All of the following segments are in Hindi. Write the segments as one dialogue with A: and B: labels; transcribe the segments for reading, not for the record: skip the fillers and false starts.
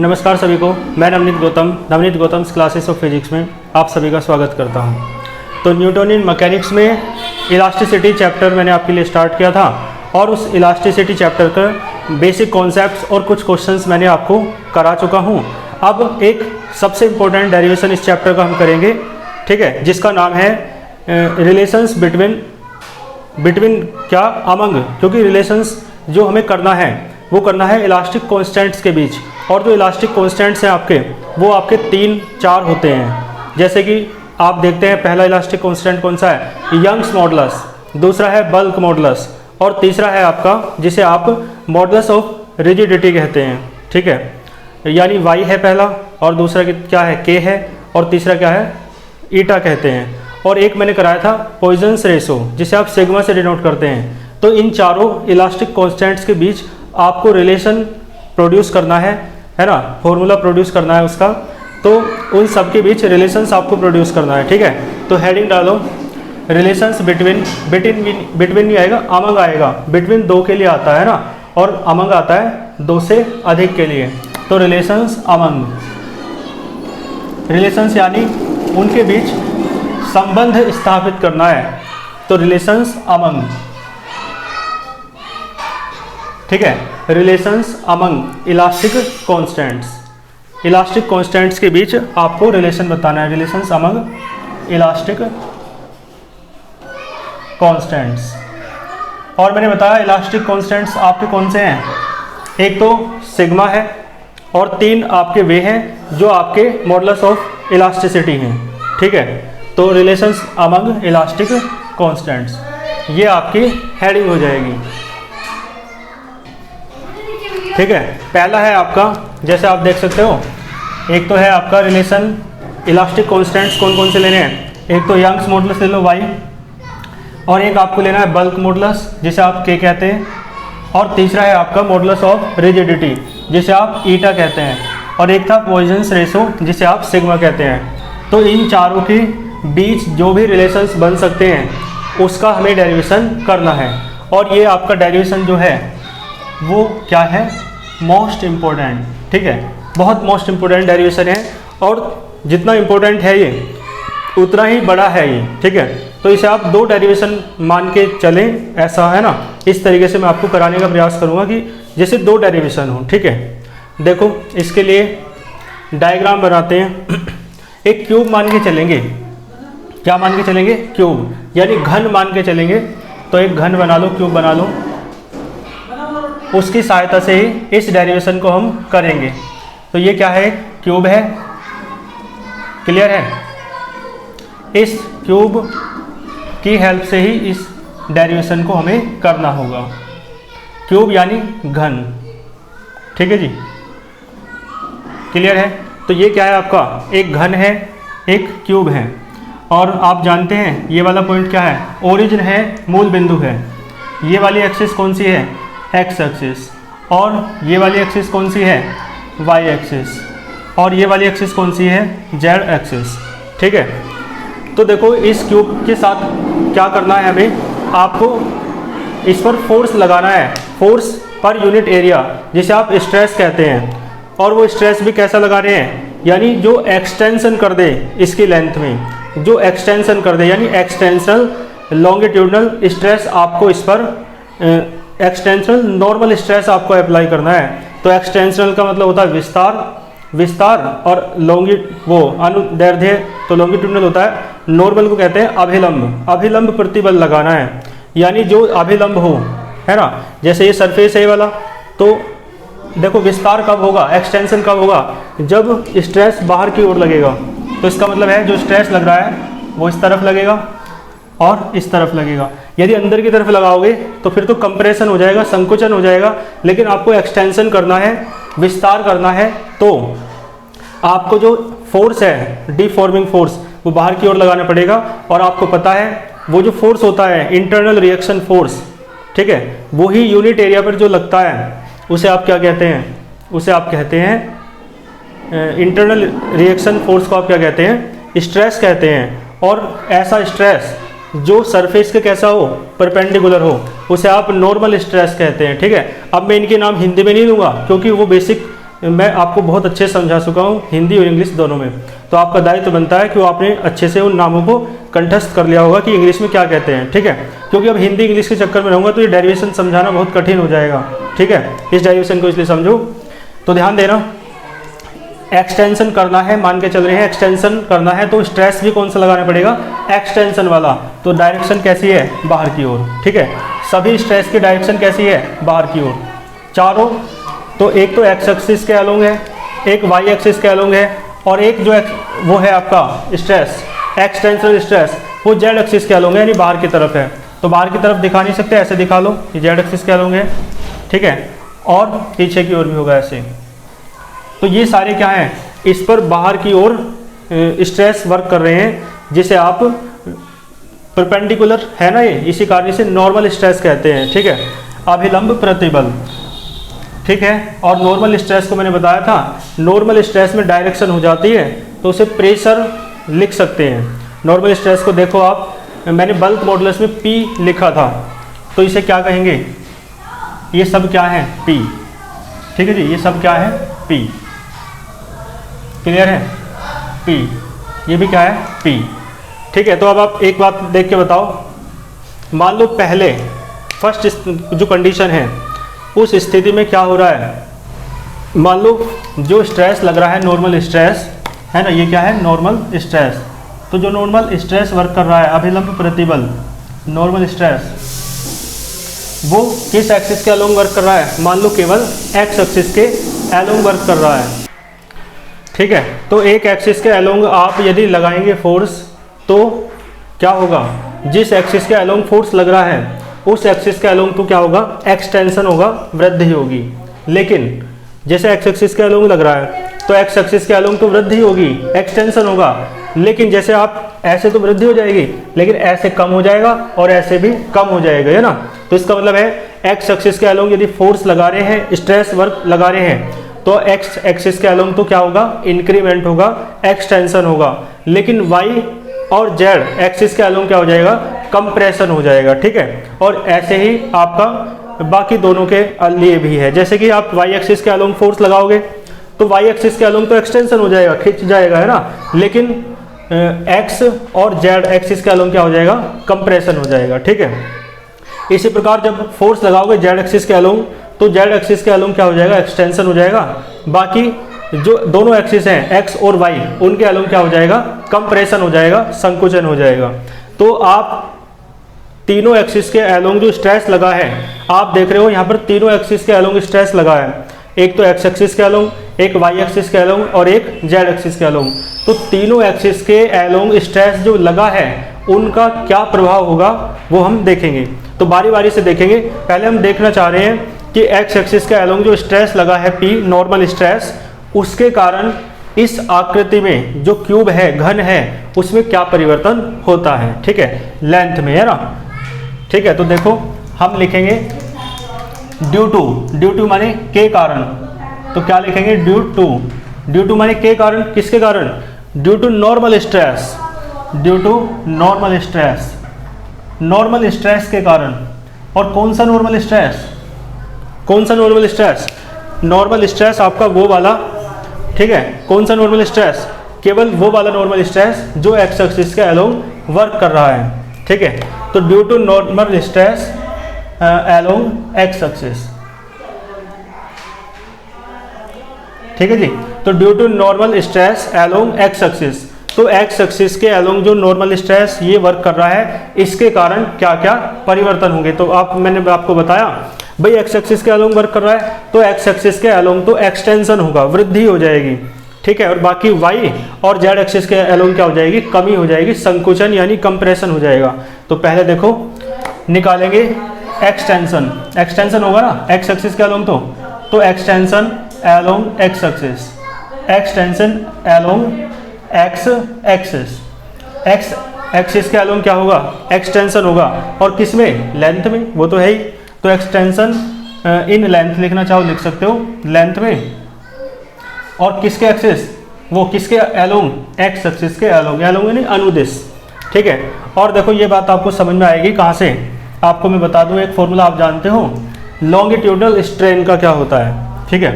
A: नमस्कार सभी को, मैं Navneet Gautam classes of physics में आप सभी का स्वागत करता हूं। तो न्यूटोनियन मैकेनिक्स में इलास्टिसिटी चैप्टर मैंने आपके लिए स्टार्ट किया था और उस इलास्टिसिटी चैप्टर का बेसिक कॉन्सेप्ट्स और कुछ क्वेश्चंस मैंने आपको करा चुका हूं। अब एक सबसे इम्पोर्टेंट डेरिवेशन इस चैप्टर का हम करेंगे, ठीक है, जिसका नाम है रिलेशंस बिटवीन क्या अमंग, क्योंकि रिलेशंस जो हमें करना है इलास्टिक कांस्टेंट्स के बीच। और जो इलास्टिक कांस्टेंट्स हैं आपके, वो आपके 3-4 होते हैं। जैसे कि आप देखते हैं पहला इलास्टिक कांस्टेंट कौन सा है, यंग्स मॉडुलस, दूसरा है बल्क मॉडुलस और तीसरा है आपका जिसे आप मॉडुलस ऑफ रिजिडिटी कहते हैं, ठीक है, यानी y है पहला और दूसरा क्या है k है और तीसरा क्या है ईटा कहते हैं। और एक मैंने कराया था पॉइजन्स रेशो जिसे आप सिग्मा से डिनोट करते हैं। तो इन चारों इलास्टिक कांस्टेंट्स के बीच आपको रिलेशन प्रोड्यूस करना है ना, फॉर्मूला प्रोड्यूस करना है उसका। तो उन सब के बीच रिलेशंस आपको प्रोड्यूस करना है, ठीक है। तो हेडिंग डालो, रिलेशंस बिटवीन नहीं आएगा, अमंग आएगा। बिटवीन 2 के लिए आता है ना, और अमंग आता है 2 से अधिक के लिए। तो रिलेशंस अमंग, रिलेशंस यानी उनके बीच संबंध स्थापित करना है। तो रिलेशंस अमंग, ठीक है, रिलेशंस अमंग इलास्टिक कांस्टेंट्स के बीच आपको रिलेशन बताना है। Relations among elastic constants. और मैंने बताया इलास्टिक कांस्टेंट्स आपके कौन से हैं, एक तो सिग्मा है और 3 आपके वे हैं जो आपके मॉडुलस ऑफ इलास्टिसिटी हैं, ठीक है। तो रिलेशंस अमंग इलास्टिक कांस्टेंट्स, ये आपकी हेडिंग हो जाएगी, ठीक है। पहला है आपका, जैसे आप देख सकते हो, एक तो है आपका रिलेशन इलास्टिक कांस्टेंट्स कौन कौन से लेने हैं, एक तो यंग्स मॉडुलस ले लो y, और एक आपको लेना है बल्क मॉडुलस जिसे आप k कहते हैं, और तीसरा है आपका मॉडुलस ऑफ रिजिडिटी जिसे आप ईटा कहते हैं, और एक था पॉइजन्स रेशो जिसे आप सिग्मा कहते हैं। तो इन चारों के बीच जो भी रिलेशंस बन सकते हैं उसका हमें डेरिवेशन करना है। और ये आपका डेरिवेशन जो है वो क्या है, मोस्ट इम्पोर्टेंट, ठीक है, बहुत मोस्ट इम्पोर्टेंट डेरिवेशन है। और जितना इम्पोर्टेंट है ये उतना ही बड़ा है ये, ठीक है। तो इसे आप 2 डेरिवेशन मान के चलें, ऐसा है ना। इस तरीके से मैं आपको कराने का प्रयास करूँगा कि जैसे 2 डेरिवेशन हो, ठीक है। देखो इसके लिए डायग्राम बनाते हैं। एक क्यूब मान के चलेंगे, क्या मान के चलेंगे, क्यूब, यानी घन मान के चलेंगे। तो एक घन बना लो, क्यूब बना लो, उसकी सहायता से ही इस डेरिवेशन को हम करेंगे। तो ये क्या है, क्यूब है, क्लियर है। इस क्यूब की हेल्प से ही इस डेरिवेशन को हमें करना होगा। क्यूब यानी घन, ठीक है जी, क्लियर है। तो ये क्या है आपका, एक घन है, एक क्यूब है। और आप जानते हैं ये वाला पॉइंट क्या है, ओरिजिन है, मूल बिंदु है। ये वाली एक्सिस कौन सी है, एक्स एक्सिस, और ये वाली एक्सिस कौन सी है, वाई एक्सिस, और ये वाली एक्सिस कौन सी है, जेड एक्सिस, ठीक है। तो देखो इस क्यूब के साथ क्या करना है हमें, आपको इस पर फोर्स लगाना है, फोर्स पर यूनिट एरिया जिसे आप स्ट्रेस कहते हैं। और वो स्ट्रेस भी कैसा लगा रहे हैं, यानी जो एक्सटेंशन कर दे इसकी लेंथ में, जो एक्सटेंशन कर दे, यानी एक्सटेंशनल लॉन्गिट्यूडनल स्ट्रेस आपको इस पर एक्सटेंशनल नॉर्मल स्ट्रेस आपको अप्लाई करना है। तो एक्सटेंशनल का मतलब होता है विस्तार और अनुदैर्ध्य तो लॉन्गिट्यूडनल होता है। नॉर्मल को कहते हैं अभिलंब प्रतिबल लगाना है, यानी जो अभिलंब हो, है ना। जैसे ये सरफेस है वाला, तो देखो विस्तार कब होगा, एक्सटेंशन कब होगा, जब स्ट्रेस बाहर की ओर लगेगा। तो इसका मतलब है जो स्ट्रेस लग रहा है वो इस तरफ लगेगा और इस तरफ लगेगा। यदि अंदर की तरफ लगाओगे तो फिर तो कंप्रेशन हो जाएगा, संकुचन हो जाएगा। लेकिन आपको एक्सटेंशन करना है, विस्तार करना है, तो आपको जो फोर्स है, डिफॉर्मिंग फोर्स, वो बाहर की ओर लगाना पड़ेगा। और आपको पता है वो जो फोर्स होता है इंटरनल रिएक्शन फोर्स, ठीक है, वो ही यूनिट एरिया पर जो लगता है उसे आप क्या कहते हैं, उसे आप कहते हैं इंटरनल रिएक्शन फोर्स को आप क्या कहते हैं, स्ट्रेस कहते हैं। और ऐसा स्ट्रेस जो सरफेस के कैसा हो, परपेंडिकुलर हो, उसे आप नॉर्मल स्ट्रेस कहते हैं, ठीक है। अब मैं इनके नाम हिंदी में नहीं लूँगा क्योंकि वो बेसिक मैं आपको बहुत अच्छे से समझा चुका हूँ हिंदी और इंग्लिश दोनों में। तो आपका दायित्व बनता है कि वो आपने अच्छे से उन नामों को कंठस्थ कर लिया होगा कि इंग्लिश में क्या कहते हैं, ठीक है। क्योंकि अब हिंदी इंग्लिश के चक्कर में रहूँगा तो ये डेरिवेशन समझाना बहुत कठिन हो जाएगा, ठीक है। इस डेरिवेशन को इसलिए समझो। तो ध्यान देना, एक्सटेंशन करना है, मान के चल रहे हैं एक्सटेंशन करना है, तो स्ट्रेस भी कौन सा लगाना पड़ेगा, एक्सटेंशन वाला। तो डायरेक्शन कैसी है, बाहर की ओर, ठीक है। सभी स्ट्रेस की डायरेक्शन कैसी है, बाहर की ओर, चारों। तो एक तो एक्स एक्सिस के अलोंग है, एक वाई एक्सिस के अलोंग है, और एक जो वो है आपका स्ट्रेस, एक्सटेंशन स्ट्रेस, वो जेड एक्सिस के अलोंग है, यानी बाहर की तरफ है। तो बाहर की तरफ दिखा नहीं सकते, ऐसे दिखा लो, ये जेड एक्सिस के अलोंग है, ठीक है। और पीछे की ओर भी होगा ऐसे। तो ये सारे क्या हैं, इस पर बाहर की ओर स्ट्रेस वर्क कर रहे हैं, जिसे आप परपेंडिकुलर है ना, ये इसी कारण से नॉर्मल स्ट्रेस कहते हैं, ठीक है। अभिलंब प्रतिबल, ठीक है। और नॉर्मल स्ट्रेस को मैंने बताया था, नॉर्मल स्ट्रेस में डायरेक्शन हो जाती है तो उसे प्रेशर लिख सकते हैं। नॉर्मल स्ट्रेस को देखो आप, मैंने बल्क मॉडुलस में P लिखा था, तो इसे क्या कहेंगे, ये सब क्या है, P, ठीक है जी, ये सब क्या है, P, क्लियर है, P, ये भी क्या है, P, ठीक है। तो अब आप एक बात देख के बताओ, मान लो पहले फर्स्ट जो कंडीशन है उस स्थिति में क्या हो रहा है, मान लो जो स्ट्रेस लग रहा है नॉर्मल स्ट्रेस है ना, ये क्या है, नॉर्मल स्ट्रेस। तो जो नॉर्मल स्ट्रेस वर्क कर रहा है, अभिलंब प्रतिबल, नॉर्मल स्ट्रेस, वो किस एक्सिस के अलोंग वर्क कर रहा है, मान लो केवल एक्स एक्सिस के अलोंग वर्क कर रहा है, ठीक है। तो एक एक्सिस के अलोंग आप यदि लगाएंगे फोर्स, तो क्या होगा, जिस एक्सिस के अलोंग फोर्स लग रहा है उस एक्सिस के अलोंग तो क्या होगा, एक्सटेंशन होगा, वृद्धि होगी। लेकिन जैसे एक्स एक्सिस के अलोंग लग रहा है तो एक्स एक्सिस के अलोंग तो वृद्धि होगी, एक्सटेंशन होगा। लेकिन जैसे आप ऐसे तो वृद्धि हो जाएगी, लेकिन ऐसे कम हो जाएगा और ऐसे भी कम हो जाएगा, है ना। तो इसका मतलब है एक्स एक्सिस के अलोंग यदि फोर्स लगा रहे हैं, स्ट्रेस वर्क लगा रहे हैं, तो एक्स एक्सिस के अलोंग तो क्या होगा, इंक्रीमेंट होगा, एक्सटेंशन होगा। लेकिन वाई और जेड एक्सिस के अलोंग क्या हो जाएगा, कंप्रेशन हो जाएगा, ठीक है। और ऐसे ही आपका बाकी दोनों के लिए भी है। जैसे कि आप वाई एक्सिस के अलोंग फोर्स लगाओगे तो वाई एक्सिस के अलोंग तो एक्सटेंशन हो जाएगा, खिंच जाएगा, है ना। लेकिन एक्स और जेड एक्सिस के अलोंग क्या हो जाएगा, कंप्रेशन हो जाएगा, ठीक है। इसी प्रकार जब फोर्स लगाओगे जेड एक्सिस के अलोंग, तो जेड एक्सिस के अलोंग क्या हो जाएगा, एक्सटेंशन हो जाएगा। बाकी जो दोनों एक्सिस हैं एक्स और वाई, उनके अलोंग क्या हो जाएगा, कंप्रेशन हो जाएगा, संकुचन हो जाएगा। तो आप तीनों एक्सिस के अलोंग जो स्ट्रेस लगा है, आप देख रहे हो यहाँ पर तीनों एक्सिस के अलोंग स्ट्रेस लगा है, एक तो एक्स एक्सिस के अलोंग, एक वाई एक्सिस के अलोंग और एक जेड एक्सिस के अलोंग। तो तीनों एक्सिस के अलोंग स्ट्रेस जो लगा है उनका क्या प्रभाव होगा वो हम देखेंगे। तो बारी बारी से देखेंगे। पहले हम देखना चाह रहे हैं कि एक्स एक्सिस के अलोंग जो स्ट्रेस लगा है P, नॉर्मल स्ट्रेस, उसके कारण इस आकृति में जो क्यूब है, घन है, उसमें क्या परिवर्तन होता है, ठीक है, लेंथ में, है ना, ठीक है। तो देखो हम लिखेंगे ड्यू टू माने के कारण, तो क्या लिखेंगे, ड्यू टू माने के कारण, किसके कारण, due to normal stress, due to normal stress, normal stress के कारण। और कौन सा नॉर्मल स्ट्रेस, कौन सा नॉर्मल स्ट्रेस, नॉर्मल स्ट्रेस आपका वो वाला, ठीक है। कौन सा नॉर्मल स्ट्रेस, केवल वो वाला नॉर्मल स्ट्रेस जो एक्स एक्सिस के अलोंग वर्क कर रहा है, ठीक है। तो due to normal stress along x axis, ठीक है जी। तो due to normal stress along x axis, तो एक्स एक्सिस के अलोंग जो नॉर्मल स्ट्रेस ये वर्क कर रहा है, इसके कारण क्या क्या परिवर्तन होंगे। तो मैंने आपको बताया भाई एक्स एक्सिस के अलोंग वर्क कर रहा है तो एक्स एक्सिस के अलोंग तो एक्सटेंशन होगा, वृद्धि हो जाएगी, ठीक है। और बाकी वाई और जेड एक्सिस के अलोंग क्या हो जाएगी, कमी हो जाएगी, संकुचन यानी कंप्रेशन हो जाएगा। तो पहले देखो निकालेंगे एक्सटेंशन, एक्सटेंशन होगा ना एक्स एक्सिस के अलोंग, तो extension along x axis, extension along x axis, x axis के अलोंग क्या होगा, एक्सटेंशन होगा। और किस में, लेंथ में, वो तो है ही। तो एक्सटेंशन इन लेंथ लिखना चाहो लिख सकते हो, लेंथ में। और किसके एक्सिस, वो किसके अलोंग, एक्स एक्सिस के अलोंग, अलोंग यानी अनुदिश, ठीक है। और देखो ये बात आपको समझ में आएगी कहाँ से, आपको मैं बता दूं एक फॉर्मूला आप जानते हो, लॉन्गिट्यूडनल स्ट्रेन का क्या होता है, ठीक है।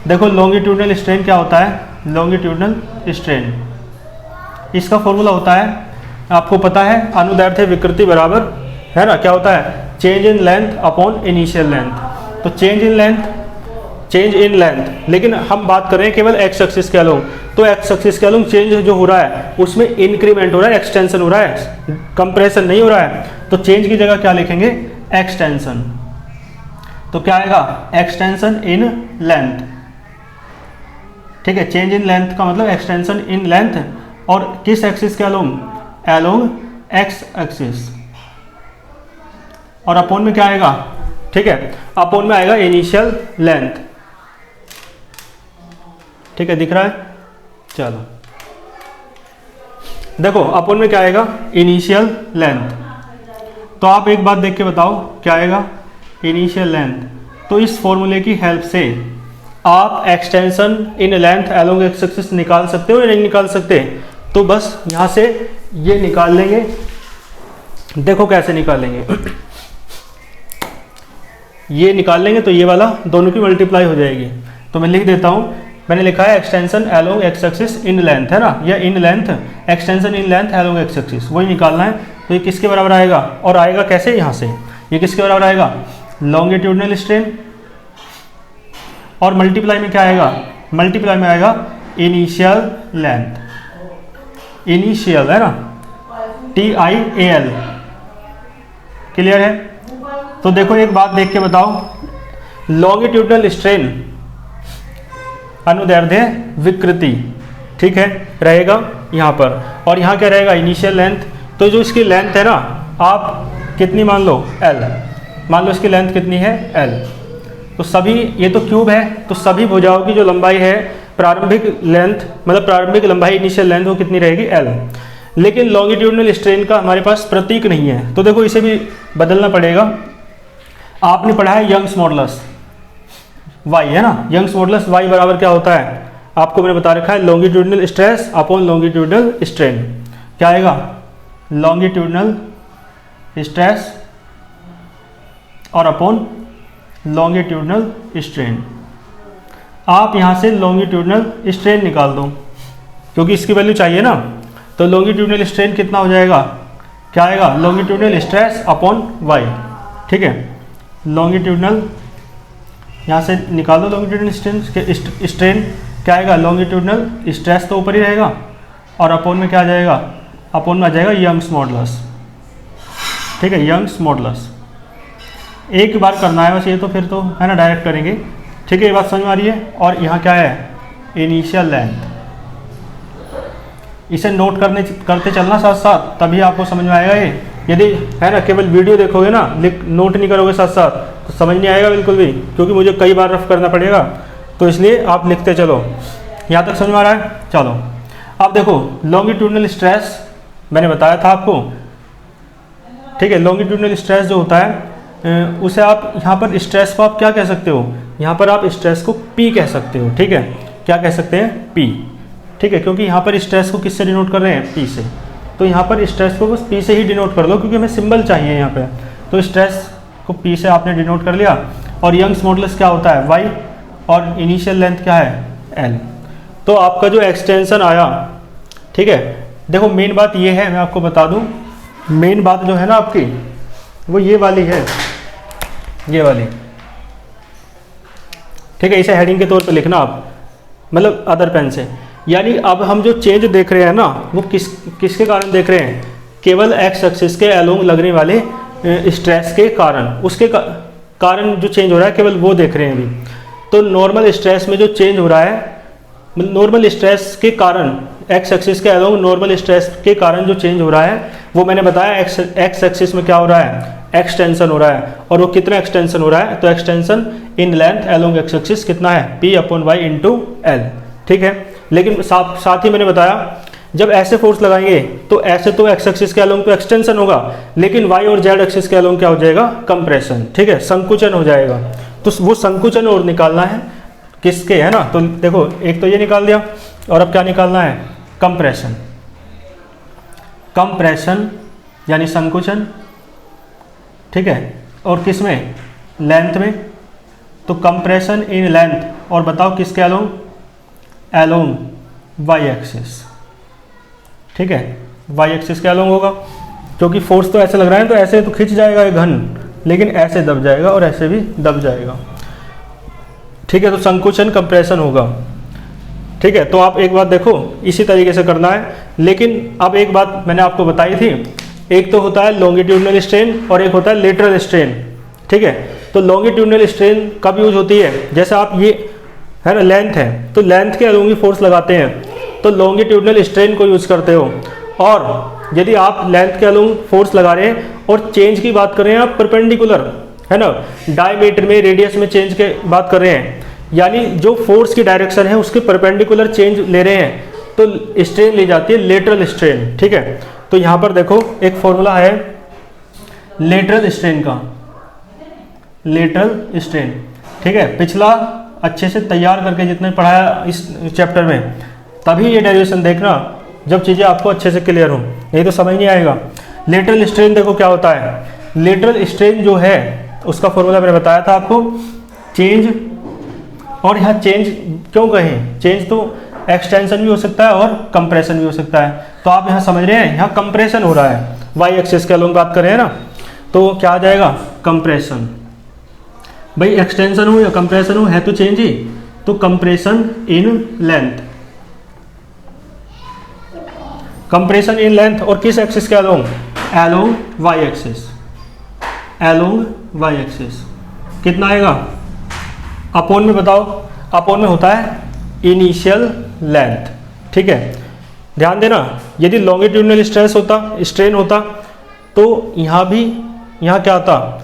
A: देखो लॉन्गिट्यूडनल स्ट्रेन क्या होता है, लॉन्गिट्यूडनल स्ट्रेन इसका फॉर्मूला होता है, आपको पता है, अनुदैर्ध्य विकृति बराबर है ना, क्या होता है, change in length upon initial length. तो चेंज इन लेंथ, लेकिन हम बात कर रहे हैं केवल एक्स एक्सिस के अलोंग, तो एक्स एक्सिस के अलोंग चेंज जो हो रहा है उसमें इंक्रीमेंट हो रहा है, एक्सटेंशन हो रहा है, कंप्रेशन नहीं हो रहा है। तो चेंज की जगह क्या लिखेंगे, एक्सटेंशन। तो क्या आएगा, एक्सटेंशन इन लेंथ, ठीक है। चेंज इन लेंथ का मतलब एक्सटेंशन इन लेंथ, और किस एक्सिस के अलोंग, अलोंग एक्स एक्सिस, और अपोन में क्या आएगा, ठीक है, अपोन में आएगा इनिशियल लेंथ, ठीक है, दिख रहा है। चलो देखो अपोन में क्या आएगा, इनिशियल लेंथ। तो आप एक बात देख के बताओ क्या आएगा, इनिशियल लेंथ। तो इस फॉर्मूले की हेल्प से आप extension in length along x axis निकाल सकते हो या नहीं निकाल सकते। तो बस यहाँ से ये निकाल लेंगे, देखो कैसे निकालेंगे, ये निकाल लेंगे तो ये वाला दोनों की मल्टीप्लाई हो जाएगी। तो मैं लिख देता हूँ, मैंने लिखा है extension along x axis in length, है ना, या in length, extension in length along x axis, वही निकालना है। तो ये किसके बराबर आएगा, और आएगा कैसे, यहाँ से ये किसके बराबर आएगा, लॉन्गिट्यूडनल स्ट्रेन, और मल्टीप्लाई में क्या आएगा, मल्टीप्लाई में आएगा इनिशियल लेंथ, इनिशियल है ना, TIAL, क्लियर है। तो देखो एक बात देख के बताओ, लॉन्गिट्यूडनल स्ट्रेन अनुदैर्ध्य विकृति, ठीक है, रहेगा यहाँ पर, और यहाँ क्या रहेगा, इनिशियल लेंथ। तो जो इसकी लेंथ है ना, आप कितनी मान लो, L, मान लो इसकी लेंथ कितनी है, L। तो सभी, ये तो क्यूब है, तो सभी भुजाओं की जो लंबाई है, प्रारंभिक लेंथ मतलब प्रारंभिक लंबाई इनिशियल लेंथ वो कितनी रहेगी, L। लेकिन लॉन्गिट्यूडनल स्ट्रेन का हमारे पास प्रतीक नहीं है, तो देखो इसे भी बदलना पड़ेगा। आपने पढ़ा है यंग्स मॉडुलस y, है ना, यंग्स मॉडुलस y बराबर क्या होता है, आपको मैंने बता रखा है, longitudinal stress upon longitudinal strain. क्या आएगा, लॉन्गिट्यूडनल स्ट्रेस और अपॉन लॉन्गिट्यूडनल स्ट्रेन। आप यहाँ से लॉन्गिट्यूडनल स्ट्रेन निकाल दो, क्योंकि इसकी वैल्यू चाहिए ना। तो लॉन्गिट्यूडनल स्ट्रेन कितना हो जाएगा, क्या आएगा, लॉन्गिट्यूडनल स्ट्रेस अपॉन y, ठीक है। लॉन्गिट्यूडनल यहाँ से निकाल दो, लॉन्गिट्यूडनल स्ट्रेन क्या आएगा, लॉन्गिट्यूडनल स्ट्रेस तो ऊपर ही रहेगा, और अपॉन में क्या आ जाएगा, अपॉन में आ जाएगा यंग्स मॉडुलस, ठीक है, यंग्स मॉडुलस। एक बार करना है बस ये, तो फिर तो है ना डायरेक्ट करेंगे, ठीक है, ये बात समझ में आ रही है। और यहाँ क्या है, इनिशियल लेंथ, इसे नोट करते चलना साथ साथ, तभी आपको समझ में आएगा ये। यदि है ना केवल वीडियो देखोगे ना, नोट नहीं करोगे साथ साथ, तो समझ नहीं आएगा बिल्कुल भी, क्योंकि मुझे कई बार रफ करना पड़ेगा, तो इसलिए आप लिखते चलो। यहाँ तक समझ में आ रहा है। चलो अब देखो, लॉन्गिट्यूडनल स्ट्रेस मैंने बताया था आपको, ठीक है। लॉन्गिट्यूडनल स्ट्रेस जो होता है उसे आप यहाँ पर स्ट्रेस को आप क्या कह सकते हो, यहाँ पर आप स्ट्रेस को P कह सकते हो, ठीक है। क्या कह सकते हैं, P, ठीक है, क्योंकि यहाँ पर स्ट्रेस को किससे डिनोट कर रहे हैं, P से। तो यहाँ पर स्ट्रेस को बस P से ही डिनोट कर लो, क्योंकि हमें सिंबल चाहिए यहाँ पे। तो स्ट्रेस को P से आपने डिनोट कर लिया। और यंग्स मॉडुलस क्या होता है, y, और इनिशियल लेंथ क्या है, L। तो आपका जो एक्सटेंशन आया, ठीक है। देखो मेन बात ये है, मैं आपको बता दूँ, मेन बात जो है ना आपकी, वो ये वाली है, ये वाली, ठीक है। इसे हेडिंग के तौर पे लिखना आप, मतलब अदर पेन से। यानी अब हम जो चेंज देख रहे हैं ना, वो किसके कारण देख रहे हैं, केवल एक्स एक्सिस के अलोंग लगने वाले स्ट्रेस के कारण, उसके कारण जो चेंज हो रहा है केवल वो देख रहे हैं अभी। तो नॉर्मल स्ट्रेस में जो चेंज हो रहा है, नॉर्मल स्ट्रेस के कारण, एक्स एक्सिस के अलोंग नॉर्मल स्ट्रेस के कारण जो चेंज हो रहा है, वो मैंने बताया एक्स एक्सिस में क्या हो रहा है, एक्सटेंशन हो रहा है। और वो कितना एक्सटेंशन हो रहा है, तो extension in length along x axis कितना है, P/y × L, ठीक है। लेकिन साथ ही मैंने बताया, जब ऐसे फोर्स लगाएंगे तो ऐसे तो एक्स एक्सिस के अलोंग तो एक्सटेंशन होगा, लेकिन वाई और जेड एक्सिस के अलोंग क्या हो जाएगा, कंप्रेशन, ठीक है, संकुचन हो जाएगा। तो वो संकुचन और निकालना है किसके, है ना। तो देखो एक तो ये निकाल दिया, और अब क्या निकालना है, कंप्रेशन, कंप्रेशन यानी संकुचन, ठीक है। और किस में, लेंथ में। तो कंप्रेशन इन लेंथ और बताओ किसके अलोंग, अलोंग वाई एक्सिस। ठीक है, वाई एक्सिस के अलोंग होगा, क्योंकि फोर्स तो ऐसे लग रहा है, तो ऐसे तो खिंच जाएगा ये घन, लेकिन ऐसे दब जाएगा और ऐसे भी दब जाएगा। ठीक है, तो संकुचन कंप्रेशन होगा। ठीक है, तो आप एक बात देखो, इसी तरीके से करना है। लेकिन अब एक बात मैंने आपको बताई थी, एक तो होता है लॉन्गिट्यूडनल स्ट्रेन और एक होता है लेटरल स्ट्रेन। ठीक है, तो लॉन्गिट्यूडनल स्ट्रेन कब यूज होती है, जैसे आप ये है ना लेंथ है, तो लेंथ के अलोंग ही फोर्स लगाते हैं, तो लॉन्गिट्यूडनल स्ट्रेन को यूज करते हो। और यदि आप लेंथ के अलोंग फोर्स लगा रहे हैं और चेंज की बात कर रहे हैं आप परपेंडिकुलर, है ना, डायमीटर में, रेडियस में चेंज के बात कर रहे हैं, यानी जो फोर्स की डायरेक्शन है उसके परपेंडिकुलर चेंज ले रहे हैं, तो स्ट्रेन ली जाती है लेटरल स्ट्रेन। ठीक है, तो यहाँ पर देखो एक फॉर्मूला है लेटरल स्ट्रेन का, लेटरल स्ट्रेन। ठीक है, पिछला अच्छे से तैयार करके जितने पढ़ाया इस चैप्टर में, तभी ये डेरिवेशन देखना जब चीज़ें आपको अच्छे से क्लियर हो, नहीं तो समझ नहीं आएगा। लेटरल स्ट्रेन देखो क्या होता है, लेटरल स्ट्रेन जो है उसका फॉर्मूला मैंने बताया था आपको, चेंज, और यहाँ चेंज क्यों कहें, चेंज तो एक्सटेंशन भी हो सकता है और कंप्रेशन भी हो सकता है। तो आप यहाँ समझ रहे हैं, यहाँ कंप्रेशन हो रहा है, वाई एक्सिस के अलोंग बात कर रहे हैं ना, तो क्या आ जाएगा कंप्रेशन। भाई एक्सटेंशन हो या कंप्रेशन हो, है तो चेंज ही, तो compression in length, compression in length, और किस एक्सिस के along, along y axis, along y axis. कितना आएगा अपोन में, बताओ, अपोन में होता है इनिशियल लेंथ। ठीक है, ध्यान देना, यदि लॉन्गिट्यूडनल स्ट्रेस होता, स्ट्रेन होता, तो यहाँ भी, यहाँ क्या आता,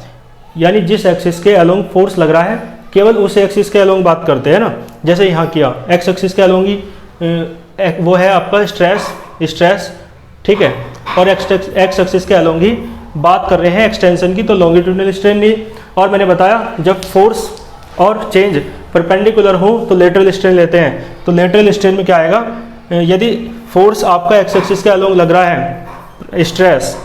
A: यानी जिस एक्सिस के अलोंग फोर्स लग रहा है केवल उस एक्सिस के अलोंग बात करते हैं ना, जैसे यहाँ किया एक्स एक्सिस के अलोंग ही वो है आपका स्ट्रेस। ठीक है, और एक्स एक्सिस के अलोंग ही बात कर रहे हैं एक्सटेंशन की, तो लॉन्गिट्यूडनल स्ट्रेन ली। और मैंने बताया जब फोर्स और चेंज परपेंडिकुलर हो तो लेटरल स्ट्रेन लेते हैं। तो लेटरल स्ट्रेन में क्या आएगा, यदि फोर्स आपका एक्स एक्सिस के अलोंग लग रहा है स्ट्रेस,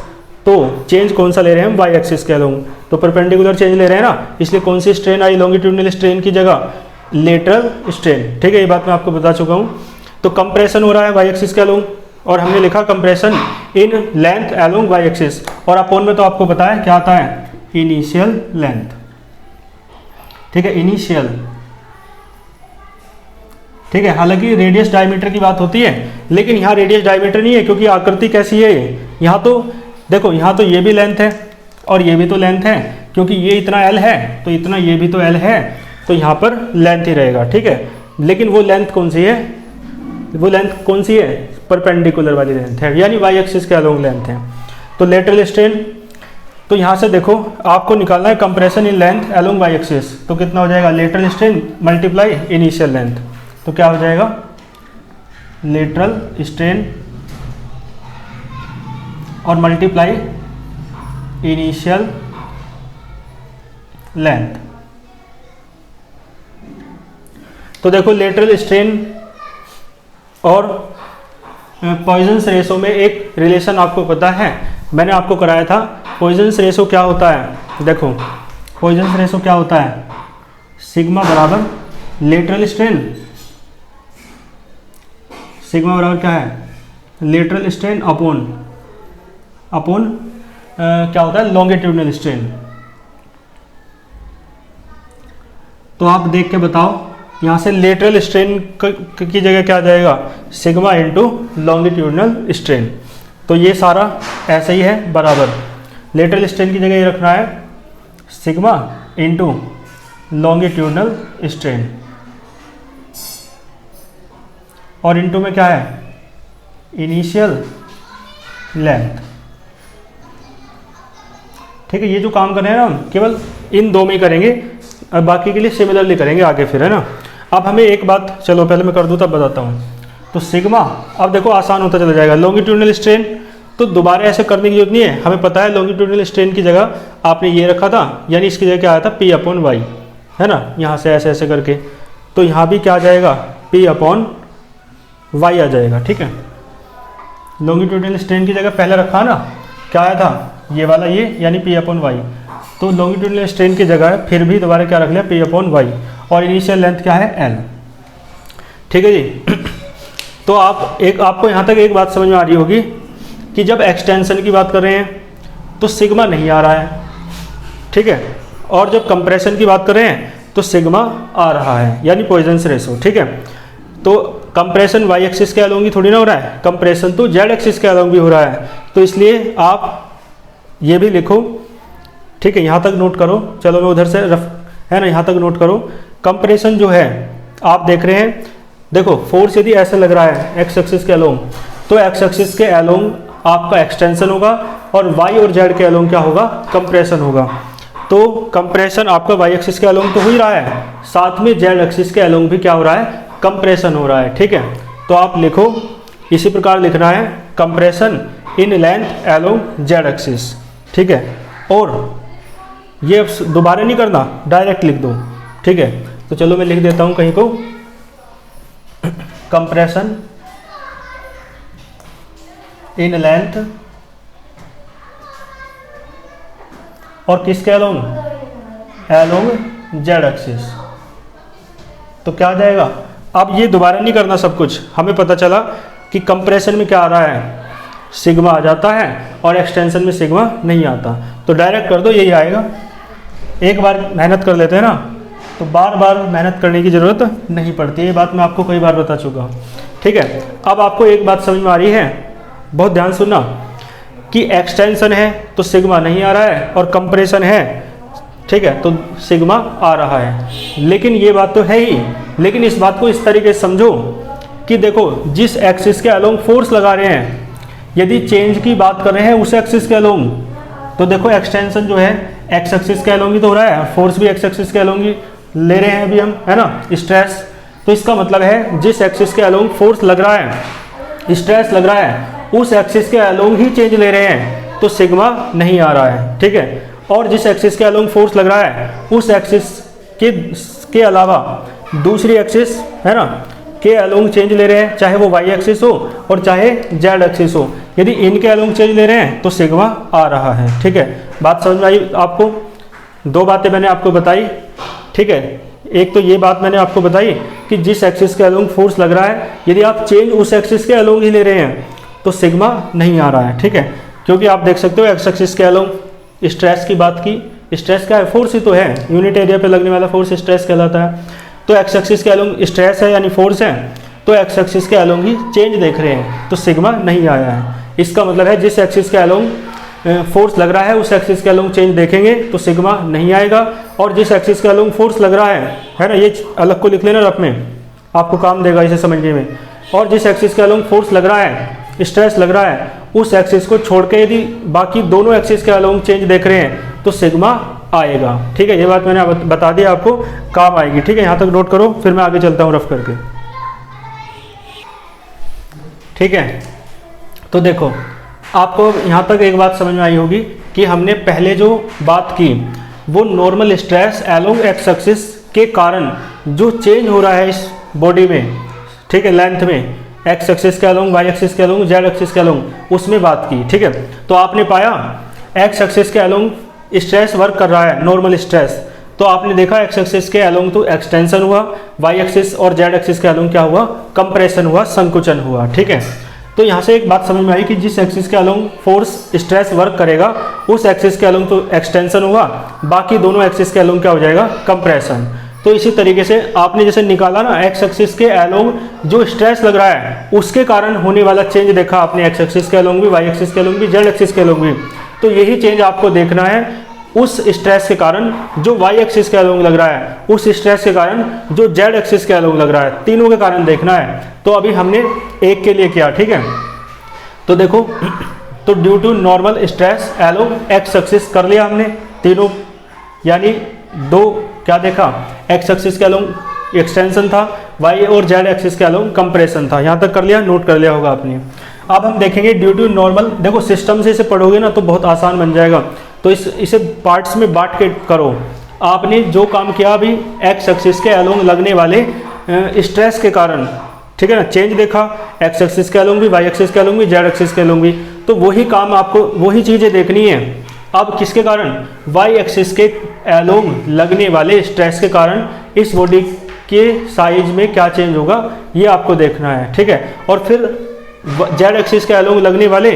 A: तो चेंज कौन सा ले रहे हैं हम, वाई एक्सिस के अलोंग, तो परपेंडिकुलर चेंज ले रहे हैं ना, इसलिए कौन सी स्ट्रेन आई लॉन्गिट्यूडनल स्ट्रेन की जगह, लेटरल स्ट्रेन। ठीक है, ये बात मैं आपको बता चुका हूँ। तो कंप्रेशन हो रहा है वाई एक्सिस के अलोंग, और हमने लिखा compression in length along y axis, और अपोन में तो आपको पता है क्या आता है, इनिशियल लेंथ। ठीक है, इनिशियल। ठीक है, हालांकि रेडियस डायमीटर की बात होती है, लेकिन यहाँ रेडियस डायमीटर नहीं है, क्योंकि आकृति कैसी है, यहाँ तो देखो, यहाँ तो ये भी लेंथ है और ये भी तो लेंथ है, क्योंकि ये इतना एल है तो इतना ये भी तो एल है, तो यहाँ पर लेंथ ही रहेगा। ठीक है, लेकिन वो लेंथ कौन सी है, वो लेंथ कौन सी है, परपेंडिकुलर वाली लेंथ है, यानी वाई एक्सिस के अलोंग लेंथ है। तो लेटरल स्ट्रेन, तो यहाँ से देखो आपको निकालना है compression in length along y axis, तो कितना हो जाएगा, lateral strain multiply initial length, तो क्या हो जाएगा, लेटरल स्ट्रेन और मल्टीप्लाई इनिशियल लेंथ। तो देखो लेटरल स्ट्रेन और पॉइजन्स रेशो में एक रिलेशन आपको पता है, मैंने आपको कराया था। पॉइजन्स रेशो क्या होता है, देखो पॉइजन्स रेशो क्या होता है, सिग्मा बराबर लेटरल स्ट्रेन, सिग्मा बराबर क्या है, लेटरल स्ट्रेन अपॉन क्या होता है, लॉन्गिट्यूडनल स्ट्रेन। तो आप देख के बताओ, यहाँ से लेटरल स्ट्रेन की जगह क्या आ जाएगा, सिग्मा इंटू लॉन्गिट्यूडनल स्ट्रेन। तो ये सारा ऐसे ही है बराबर, लेटरल स्ट्रेन की जगह ये रखना है सिग्मा इंटू लॉन्गिट्यूडनल स्ट्रेन, और इंटू में क्या है, इनिशियल लेंथ। ठीक है, ये जो काम कर रहे हैं ना हम केवल इन दो में ही करेंगे, और बाकी के लिए सिमिलरली करेंगे आगे फिर, है ना। अब हमें एक बात, चलो पहले मैं कर दूँ तब बताता हूँ। तो सिग्मा, अब देखो आसान होता चला जाएगा, लॉन्गिट्यूडनल स्ट्रेन तो दोबारा ऐसे करने की जरूरत नहीं है, हमें पता है लॉन्गिट्यूडनल स्ट्रेन की जगह आपने ये रखा था, यानी इसकी जगह क्या आया था, पी अपॉन वाई, है ना, यहाँ से ऐसे ऐसे करके, तो यहाँ भी क्या आ जाएगा, पी अपॉन वाई आ जाएगा। ठीक है, लॉन्गिट्यूडनल स्ट्रेन की जगह पहले रखा ना, क्या आया था, ये वाला ये, यानी पी अपॉन वाई, तो लॉन्गिट्यूडनल स्ट्रेन की जगह फिर भी दोबारा क्या रख लिया, पी अपॉन वाई, और इनिशियल लेंथ क्या है L। ठीक है जी। तो आपको यहाँ तक एक बात समझ में आ रही होगी कि जब एक्सटेंशन की बात कर रहे हैं तो सिग्मा नहीं आ रहा है, ठीक है, और जब कंप्रेशन की बात कर रहे हैं तो सिग्मा आ रहा है, यानी पॉइजन्स रेशो। ठीक है, तो कंप्रेशन वाई एक्सिस के अलोंग ही थोड़ी ना हो रहा है, कंप्रेशन तो जेड एक्सिस के अलोंग भी हो रहा है। तो इसलिए आप ये भी लिखो, ठीक है, यहाँ तक नोट करो। चलो मैं उधर से है ना, यहाँ तक नोट करो। कंप्रेशन जो है आप देख रहे हैं, देखो फोर्स यदि ऐसे लग रहा है एक्स एक्सिस के अलोंग, तो एक्स एक्सिस के अलोंग आपका एक्सटेंशन होगा और वाई और जेड के अलोंग क्या होगा, कंप्रेशन होगा। तो कंप्रेशन आपका वाई एक्सिस के अलोंग तो हो ही रहा है, साथ में जेड एक्सिस के अलोंग भी क्या हो रहा है, कंप्रेशन हो रहा है। ठीक है, तो आप लिखो इसी प्रकार लिखना है, compression in length along Z axis. ठीक है, और ये दोबारा नहीं करना, डायरेक्ट लिख दो। ठीक है, तो चलो मैं लिख देता हूं कहीं को, कंप्रेशन इन लेंथ और किसके अलोंग, अलोंग जेड एक्सिस। तो क्या आ जाएगा, अब ये दोबारा नहीं करना सब कुछ, हमें पता चला कि कंप्रेशन में क्या आ रहा है, सिग्मा आ जाता है और एक्सटेंशन में सिग्मा नहीं आता। तो डायरेक्ट कर दो, यही आएगा। एक बार मेहनत कर लेते हैं ना, तो बार बार मेहनत करने की ज़रूरत नहीं पड़ती, ये बात मैं आपको कई बार बता चुका हूँ। ठीक है, अब आपको एक बात समझ में आ रही है, बहुत ध्यान सुनना, कि एक्सटेंशन है तो सिग्मा नहीं आ रहा है और कंप्रेशन है, ठीक है, तो सिग्मा आ रहा है। लेकिन ये बात तो है ही, लेकिन इस बात को इस तरीके से समझो कि देखो जिस एक्सिस के अलोंग फोर्स लगा रहे हैं, यदि चेंज की बात कर रहे हैं उस एक्सिस के अलोंग, तो देखो एक्सटेंशन जो है एक्स एक्सिस के अलोंग ही तो हो रहा है, फोर्स भी एक्स एक्सिस के अलोंग ही ले रहे हैं अभी हम, है ना, स्ट्रेस। तो इसका मतलब है जिस एक्सिस के अलोंग फोर्स लग रहा है, स्ट्रेस लग रहा है, उस एक्सिस के अलोंग ही चेंज ले रहे हैं, तो सिग्मा नहीं आ रहा है। ठीक है, और जिस एक्सिस के अलोंग फोर्स लग रहा है उस एक्सिस के अलावा दूसरी एक्सिस, है ना, के अलोंग चेंज ले रहे हैं, चाहे वो वाई एक्सिस हो और चाहे जेड एक्सिस हो, यदि इनके अलोंग चेंज ले रहे हैं तो सिग्मा आ रहा है। ठीक है, बात समझ में आई आपको? दो बातें मैंने आपको बताई। ठीक है, एक तो ये बात मैंने आपको बताई कि जिस एक्सिस के अलोंग फोर्स लग रहा है, यदि आप चेंज उस एक्सिस के अलोंग ही ले रहे हैं तो सिग्मा नहीं आ रहा है। ठीक है, क्योंकि आप देख सकते हो एक्स एक्सिस के अलोंग स्ट्रेस की बात की, स्ट्रेस क्या है, फोर्स ही तो है, यूनिट एरिया पे लगने वाला फोर्स स्ट्रेस कहलाता है। तो एक्स एक्सिस के अलोंग स्ट्रेस है यानी फोर्स है, तो एक्स एक्सिस के अलोंग ही चेंज देख रहे हैं, तो सिग्मा नहीं आया है। इसका मतलब है जिस एक्सिस के अलोंग फोर्स लग रहा है उस एक्सिस के अलोंग चेंज देखेंगे तो सिग्मा नहीं आएगा, और जिस एक्सिस के अलोंग फोर्स लग रहा है ना, ये अलग को लिख लेना रफ में, आपको काम देगा इसे समझने में। और जिस एक्सिस के अलोंग फोर्स लग रहा है, स्ट्रेस लग रहा है, उस एक्सिस को छोड़ के यदि बाकी दोनों एक्सिस के अलोंग चेंज देख रहे हैं तो सिग्मा आएगा। ठीक है, ये बात मैंने बता दी, आपको काम आएगी। ठीक है, यहाँ तक नोट करो, फिर मैं आगे चलता हूँ रफ करके। ठीक है, तो देखो आपको यहाँ तक एक बात समझ में आई होगी कि हमने पहले जो बात की वो normal stress along x axis के कारण जो चेंज हो रहा है इस बॉडी में, ठीक है, लेंथ में, एक्स एक्सिस के अलोंग, वाई एक्सिस के अलोंग, जेड एक्सिस के अलोंग, उसमें बात की। ठीक है, तो आपने पाया एक्स एक्सिस के अलोंग स्ट्रेस वर्क कर रहा है, नॉर्मल स्ट्रेस, तो आपने देखा एक्स एक्सिस के अलोंग तो एक्सटेंशन हुआ, वाई एक्सिस और जेड एक्सिस के अलोंग क्या हुआ, कंप्रेशन हुआ, संकुचन हुआ। ठीक है, तो यहाँ से एक बात समझ में आई कि जिस एक्सिस के अलोंग फोर्स स्ट्रेस वर्क करेगा उस एक्सिस के अलोंग तो एक्सटेंशन हुआ, बाकी दोनों एक्सिस के अलोंग क्या हो जाएगा, कंप्रेशन। तो इसी तरीके से आपने जैसे निकाला ना एक्स एक्सिस के अलोंग जो स्ट्रेस लग रहा है उसके कारण होने वाला चेंज देखा आपने, एक्स एक्सिस के अलोंग भी, वाई एक्सिस के अलोंग भी, जेड एक्सिस के अलोंग भी। तो यही चेंज आपको देखना है उस स्ट्रेस के कारण जो वाई एक्सिस के अलोंग लग रहा है, उस स्ट्रेस के कारण जो जेड एक्सिस के अलोंग लग रहा है, तीनों के कारण देखना है। तो अभी हमने एक के लिए किया। ठीक है, तो देखो, तो due to normal stress along x axis कर लिया हमने तीनों, यानी दो क्या देखा, एक्स एक्सिस के अलोंग एक्सटेंशन था, वाई और जेड एक्सिस के अलोंग कंप्रेशन था। यहाँ तक कर लिया, नोट कर लिया होगा आपने। अब हम देखेंगे ड्यू टू नॉर्मल, देखो सिस्टम से इसे पढ़ोगे ना तो बहुत आसान बन जाएगा, तो इसे पार्ट्स में बांट के करो। आपने जो काम किया अभी एक्स एक्सिस के अलोंग लगने वाले स्ट्रेस के कारण, ठीक है ना, चेंज देखा एक्स एक्सिस के अलोंग भी, वाई एक्सिस के अलोंग भी, जेड एक्सिस के अलोंग भी, तो वही काम आपको, वही चीज़ें देखनी है। अब किसके कारण, वाई एक्सिस के एलोंग लगने वाले स्ट्रेस के कारण इस बॉडी के साइज में क्या चेंज होगा ये आपको देखना है, ठीक है। और फिर जेड एक्सिस के एलोंग लगने वाले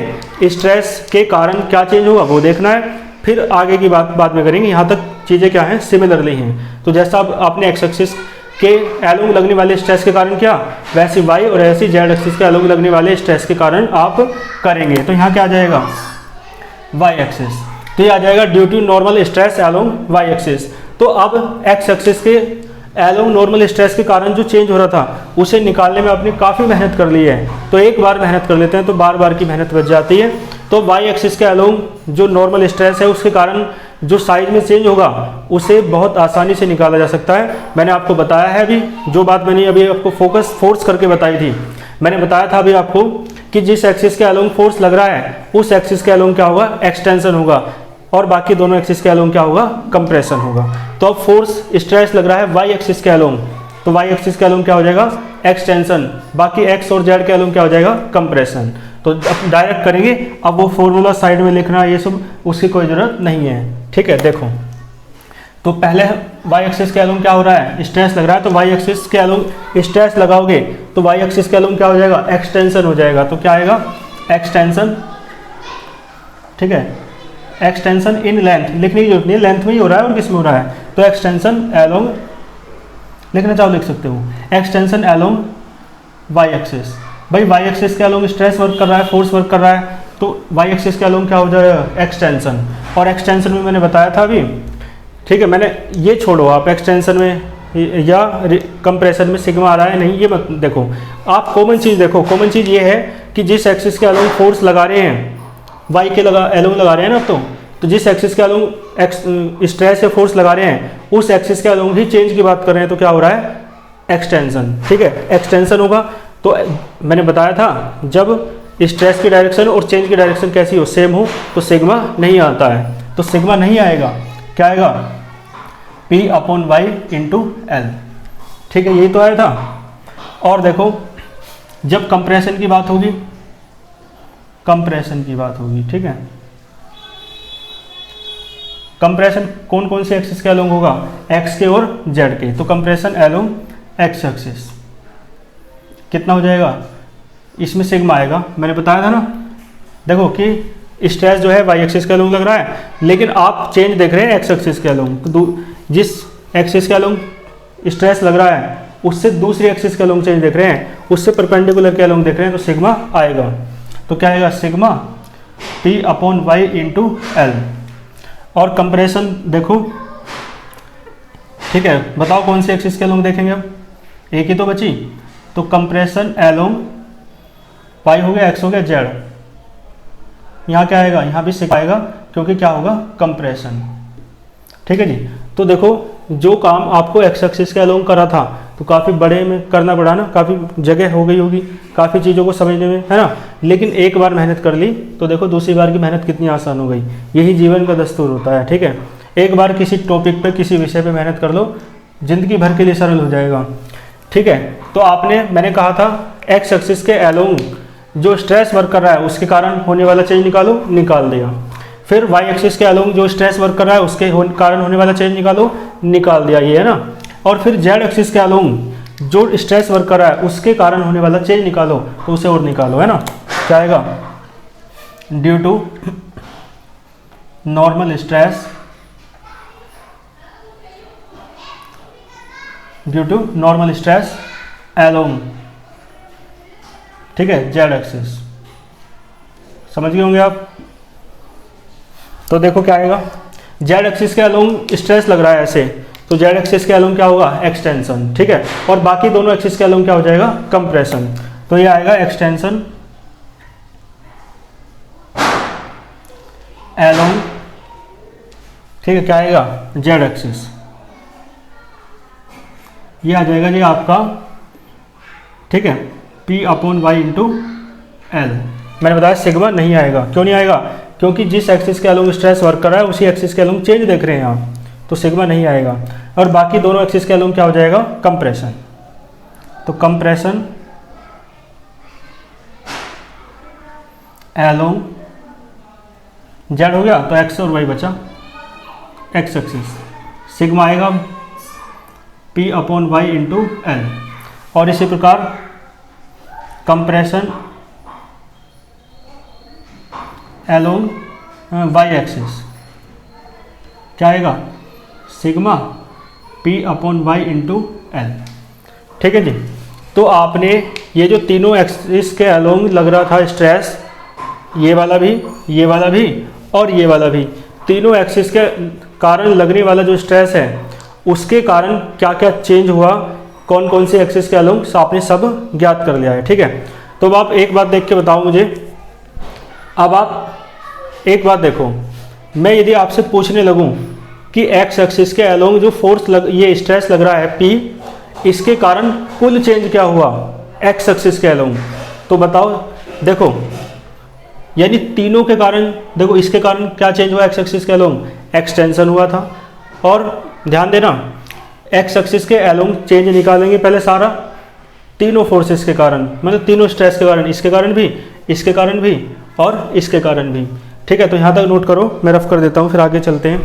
A: स्ट्रेस के कारण क्या चेंज होगा वो देखना है। फिर आगे की बात बाद में करेंगे। यहाँ तक चीज़ें क्या हैं, सिमिलरली हैं। तो जैसा आपने एक्स एक्सिस के एलोंग लगने वाले स्ट्रेस के कारण क्या, वैसे वाई और ऐसे जेड एक्सिस के एलोंग लगने वाले स्ट्रेस के कारण आप करेंगे। तो यहाँ क्या आ जाएगा, वाई एक्सिस। तो ये आ जाएगा due to normal stress along y axis. तो अब एक्स एक्सिस के एलोंग नॉर्मल स्ट्रेस के कारण जो चेंज हो रहा था उसे निकालने में आपने काफ़ी मेहनत कर ली है। तो एक बार मेहनत कर लेते हैं तो बार बार की मेहनत बच जाती है। तो वाई एक्सिस के एलोंग जो नॉर्मल स्ट्रेस है उसके कारण जो साइज में चेंज होगा उसे बहुत आसानी से निकाला जा सकता है। मैंने आपको बताया है अभी, जो बात मैंने अभी आपको फोर्स करके बताई थी, मैंने बताया था अभी आपको कि जिस एक्सिस के एलोंग फोर्स लग रहा है उस एक्सिस के एलोंग क्या होगा, एक्सटेंशन होगा, और बाकी दोनों एक्सिस के एलोंग क्या होगा, कंप्रेशन होगा। तो अब फोर्स स्ट्रेस लग रहा है वाई एक्सिस के एलोंग, तो वाई एक्सिस के एलोंग क्या हो जाएगा, एक्सटेंशन, बाकी एक्स और जेड के एलोंग क्या हो जाएगा, कंप्रेशन। तो अब डायरेक्ट करेंगे, अब वो फॉर्मूला साइड में लिखना ये सब उसकी कोई ज़रूरत नहीं है, ठीक है। देखो तो पहले वाई एक्सिस के एलोंग क्या हो रहा है, स्ट्रेस लग रहा है, तो वाई एक्सिस के एलोंग स्ट्रेस लगाओगे तो वाई एक्सिस के एलोंग क्या हो जाएगा, एक्सटेंशन हो जाएगा। तो क्या आएगा, एक्सटेंशन, ठीक है। एक्सटेंशन इन लेंथ लिखने की जरूरत नहीं है, लेंथ में ही हो रहा है और किस में हो रहा है, तो एक्सटेंशन एलोंग लिखना चाहो लिख सकते हो, एक्सटेंशन एलोंग वाई एक्सिस। भाई वाई एक्सिस के एलोंग स्ट्रेस वर्क कर रहा है, फोर्स वर्क कर रहा है, तो वाई एक्सिस के एलोंग क्या हो जाएगा, एक्सटेंशन। और एक्सटेंशन में मैंने बताया था अभी, ठीक है, मैंने ये छोड़ो, आप एक्सटेंशन में या कंप्रेशन में सिग्मा आ रहा है नहीं, ये मत देखो, आप कॉमन चीज़ देखो। कॉमन चीज़ ये है कि जिस एक्सिस के एलोंग फोर्स लगा रहे हैं, वाई के एलोंग लगा रहे हैं ना, तो जिस एक्सिस के एलोंग स्ट्रेस या फोर्स लगा रहे हैं उस एक्सिस के एलोंग ही चेंज की बात कर रहे हैं, तो क्या हो रहा है, एक्सटेंशन, ठीक है, एक्सटेंशन होगा। तो मैंने बताया था जब स्ट्रेस की डायरेक्शन और चेंज की डायरेक्शन कैसी हो, सेम हो, तो सिग्मा नहीं आता है। तो सिग्मा नहीं आएगा, क्या आएगा, P upon y into l, ठीक है, यही तो आया था। और देखो जब कंप्रेशन की बात होगी, कंप्रेशन की बात होगी, ठीक है, कंप्रेशन कौन कौन से एक्सिस के एलोंग होगा, एक्स के और जेड के। तो कंप्रेशन एलोंग एक्स एक्सिस कितना हो जाएगा, इसमें सिग्मा आएगा, मैंने बताया था ना। देखो कि स्ट्रेस जो है वाई एक्सिस के एलोंग लग रहा है, लेकिन आप चेंज देख रहे हैं एक्स एक्सिस के एलोंग, तो जिस एक्सिस के एलोंग स्ट्रेस लग रहा है उससे दूसरी एक्सिस के एलोंग चेंज देख रहे हैं, उससे परपेंडिकुलर के एलोंग देख रहे हैं, तो सिग्मा आएगा। तो क्या आएगा, sigma P upon y into l. और कंप्रेशन देखो, ठीक है, बताओ कौन सी एक्सिस के एलोंग देखेंगे, अब एक ही तो बची, तो कंप्रेशन एलोंग वाई हो गया, एक्स हो गया, जेड। यहाँ क्या आएगा, यहाँ भी सिग्मा आएगा, क्योंकि क्या होगा, कंप्रेशन, ठीक है जी। तो देखो जो काम आपको एक्स एक्सिस के एलोंग करा था तो काफ़ी बड़े में करना पड़ा ना, काफ़ी जगह हो गई होगी, काफ़ी चीज़ों को समझने में, है ना। लेकिन एक बार मेहनत कर ली तो देखो दूसरी बार की मेहनत कितनी आसान हो गई। यही जीवन का दस्तूर होता है, ठीक है। एक बार किसी टॉपिक पे, किसी विषय पे मेहनत कर लो, जिंदगी भर के लिए सरल हो जाएगा, ठीक है। तो मैंने कहा था एक्स एक्सिस के एलोंग जो स्ट्रेस वर्क कर रहा है उसके कारण होने वाला चेंज निकालो, निकाल दिया। फिर वाई एक्सिस के एलोंग जो स्ट्रेस वर्क कर रहा है उसके कारण होने वाला चेंज निकालो, निकाल दिया, ये है ना। और फिर जेड एक्सिस के एलोंग जो स्ट्रेस वर्क कर रहा है उसके कारण होने वाला चेंज निकालो, तो उसे और निकालो, है ना। क्या आएगा, due to normal stress, due to normal stress along, ठीक है, जेड एक्सिस। समझ गए होंगे आप। तो देखो क्या आएगा, जेड एक्सिस के एलोंग स्ट्रेस लग रहा है ऐसे, तो जेड एक्सिस के एलोंग क्या होगा, एक्सटेंशन, ठीक है। और बाकी दोनों एक्सिस के एलोंग क्या हो जाएगा, कंप्रेशन। तो ये आएगा एक्सटेंशन एलोंग, ठीक है, क्या आएगा, जेड एक्सिस। ये आ जाएगा जी आपका, ठीक है, P upon y into l. मैंने बताया सिग्मा नहीं आएगा, क्यों नहीं आएगा, क्योंकि जिस एक्सिस के एलोंग स्ट्रेस वर्क कर रहा है उसी एक्सिस के एलोंग चेंज देख रहे हैं आप, तो सिग्मा नहीं आएगा। और बाकी दोनों एक्सिस के एलोंग क्या हो जाएगा, कंप्रेशन। तो कंप्रेशन एलोंग जेड हो गया, तो एक्स और वाई बचा, एक्स एक्सिस, सिग्मा आएगा P upon y into l. और इसी प्रकार कंप्रेशन एलोंग वाई एक्सिस क्या आएगा, sigma P upon y into l. ठीक है जी। तो आपने ये जो तीनों एक्सिस के अलोंग लग रहा था स्ट्रेस, ये वाला भी, ये वाला भी और ये वाला भी, तीनों एक्सिस के कारण लगने वाला जो स्ट्रेस है उसके कारण क्या क्या चेंज हुआ, कौन कौन से एक्सिस के अलोंग, आपने सब ज्ञात कर लिया है। ठीक है। तो अब आप एक बात देख के बताओ मुझे, अब आप एक बात देखो, मैं यदि आपसे पूछने लगूं कि एक्स एक्सिस के अलोंग जो फोर्स ये स्ट्रेस लग रहा है P, इसके कारण कुल चेंज क्या हुआ एक्स एक्सिस के अलोंग, तो बताओ। देखो यानी तीनों के कारण, देखो इसके कारण क्या चेंज हुआ एक्स एक्सिस के अलोंग, एक्सटेंशन हुआ था। और ध्यान देना एक्स एक्सिस के अलोंग चेंज निकालेंगे पहले सारा, तीनों फोर्सेस के कारण, मतलब तीनों स्ट्रेस के कारण, इसके कारण भी, इसके कारण भी और इसके कारण भी। ठीक है। तो यहाँ तक नोट करो, मैं रफ कर देता हूँ, फिर आगे चलते हैं।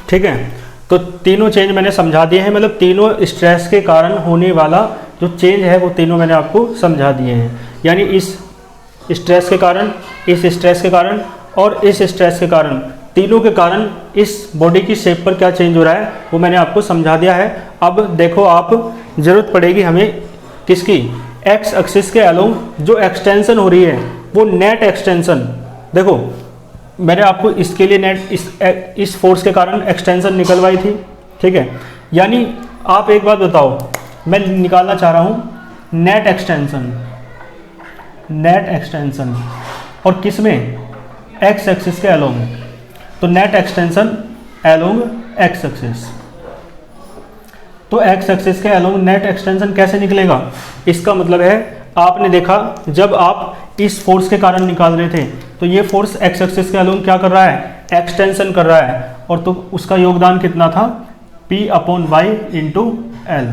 A: ठीक है। तो तीनों चेंज मैंने समझा दिए हैं, मतलब तीनों स्ट्रेस के कारण होने वाला जो चेंज है वो तीनों मैंने आपको समझा दिए हैं। यानी इस स्ट्रेस के कारण, इस स्ट्रेस के कारण और इस स्ट्रेस के कारण, तीनों के कारण इस बॉडी की शेप पर क्या चेंज हो रहा है वो मैंने आपको समझा दिया है। अब देखो, आप ज़रूरत पड़ेगी हमें किसकी, एक्स एक्सिस के अलोंग जो एक्सटेंशन हो रही है वो नेट एक्सटेंशन। देखो मैंने आपको इसके लिए नेट इस फोर्स के कारण एक्सटेंशन निकलवाई थी। ठीक है। यानी आप एक बात बताओ, मैं निकालना चाह रहा हूँ नेट एक्सटेंशन, नेट एक्सटेंशन और किस में, एक्स एक्सिस के अलोंग। तो net extension along x axis, तो एक्स एक्सिस के अलोंग नेट एक्सटेंशन कैसे निकलेगा, इसका मतलब है आपने देखा जब आप इस फोर्स के कारण निकाल रहे थे तो ये फोर्स एक्स एक्सिस के अलोंग क्या कर रहा है, एक्सटेंशन कर रहा है, और तो उसका योगदान कितना था, P upon y into l.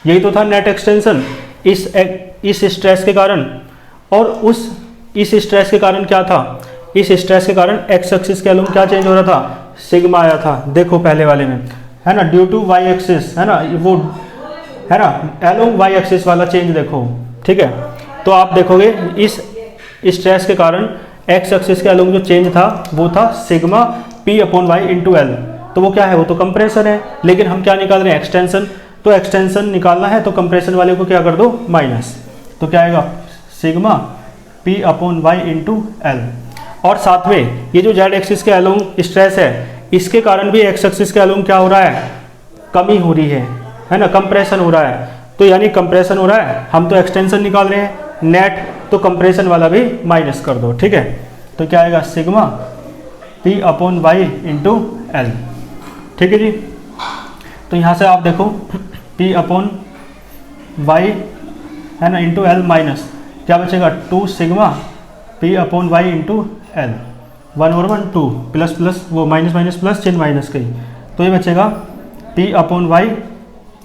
A: यही तो था नेट एक्सटेंशन इस स्ट्रेस के कारण। और इस स्ट्रेस के कारण क्या था, इस स्ट्रेस के कारण एक्स एक्सिस के अलोंग क्या चेंज हो रहा था, सिग्मा आया था। देखो पहले वाले में है ना, ड्यू टू वाई एक्सिस, है ना, वो है ना अलोंग वाई एक्सिस वाला चेंज देखो। ठीक है। तो आप देखोगे इस स्ट्रेस के कारण एक्स एक्सिस के अलोंग जो चेंज था वो था sigma P upon y into l. तो वो क्या है, वो तो कंप्रेशन है, लेकिन हम क्या निकाल रहे हैं, एक्सटेंशन। तो एक्सटेंशन निकालना है तो कंप्रेशन वाले को क्या कर दो, माइनस। तो क्या आएगा, sigma P upon y into l. और साथ में ये जो जेड एक्सिस के अलोंग स्ट्रेस है इसके कारण भी एक्स एक्सिस के अलोंग क्या हो रहा है, कमी हो रही है ना, कंप्रेशन हो रहा है। तो यानी कंप्रेशन हो रहा है, हम तो एक्सटेंशन निकाल रहे हैं नेट, तो कंप्रेशन वाला भी माइनस कर दो। ठीक है। तो क्या आएगा, sigma P upon y into l. ठीक है जी। तो यहाँ से आप देखो P अपॉन वाई है ना इंटू एल माइनस क्या बचेगा, 2 sigma P upon y into l, 1 और 1 2 प्लस प्लस वो माइनस माइनस प्लस चिन्ह माइनस का ही, तो ये बचेगा P अपॉन वाई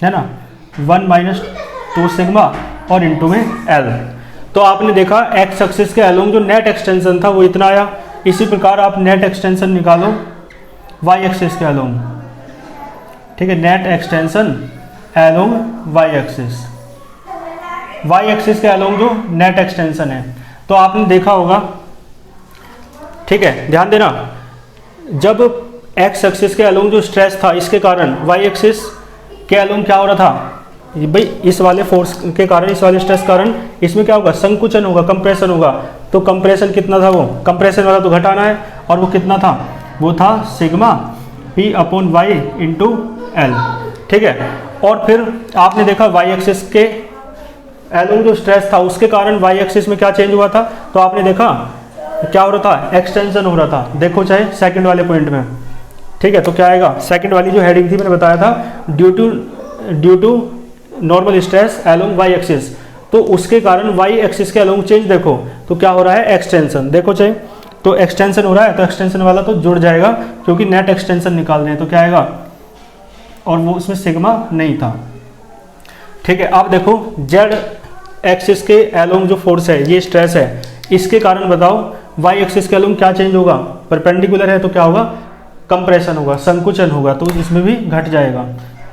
A: है ना 1 माइनस 2 सिग्मा और इंटू में एल। तो आपने देखा एक्स एक्सिस के अलोंग जो नेट एक्सटेंशन था वो इतना आया। इसी प्रकार आप नेट एक्सटेंशन निकालो वाई एक्सिस के अलोंग। ठीक है। Net extension along y axis, y axis के अलोंग जो नेट एक्सटेंशन है, तो आपने देखा होगा। ठीक है। ध्यान देना, जब एक्स एक्सिस के अलोंग जो स्ट्रेस था इसके कारण वाई एक्सिस के अलोंग क्या हो रहा था भाई, इस वाले फोर्स के कारण, इस वाले स्ट्रेस कारण इसमें क्या होगा, संकुचन होगा, कंप्रेशन होगा। तो कंप्रेशन कितना था, वो कंप्रेशन वाला तो घटाना है, और वो कितना था, वो था sigma P upon y into l. ठीक है। और फिर आपने देखा वाई एक्सिस के अलोंग जो स्ट्रेस था उसके कारण वाई एक्सिस में क्या चेंज हुआ था, तो आपने देखा क्या हो रहा था, एक्सटेंशन हो रहा था। देखो चाहे सेकंड वाले पॉइंट में। ठीक है। तो क्या आएगा, सेकंड वाली जो हेडिंग थी मैंने बताया था, due to normal stress along y axis, तो उसके कारण वाई एक्सिस के अलोंग चेंज देखो तो क्या हो रहा है, एक्सटेंशन। देखो चाहे तो एक्सटेंशन हो रहा है, तो एक्सटेंशन वाला तो जुड़ जाएगा क्योंकि नेट एक्सटेंशन निकाल रहे हैं, तो क्या आएगा, और वो उसमें सिग्मा नहीं था। ठीक है। अब देखो जेड एक्सिस के अलोंग जो फोर्स है, ये स्ट्रेस है, इसके कारण बताओ वाई एक्सिस के अलोंग क्या चेंज होगा, परपेंडिकुलर है तो क्या होगा, कंप्रेशन होगा, संकुचन होगा, तो इसमें भी घट जाएगा,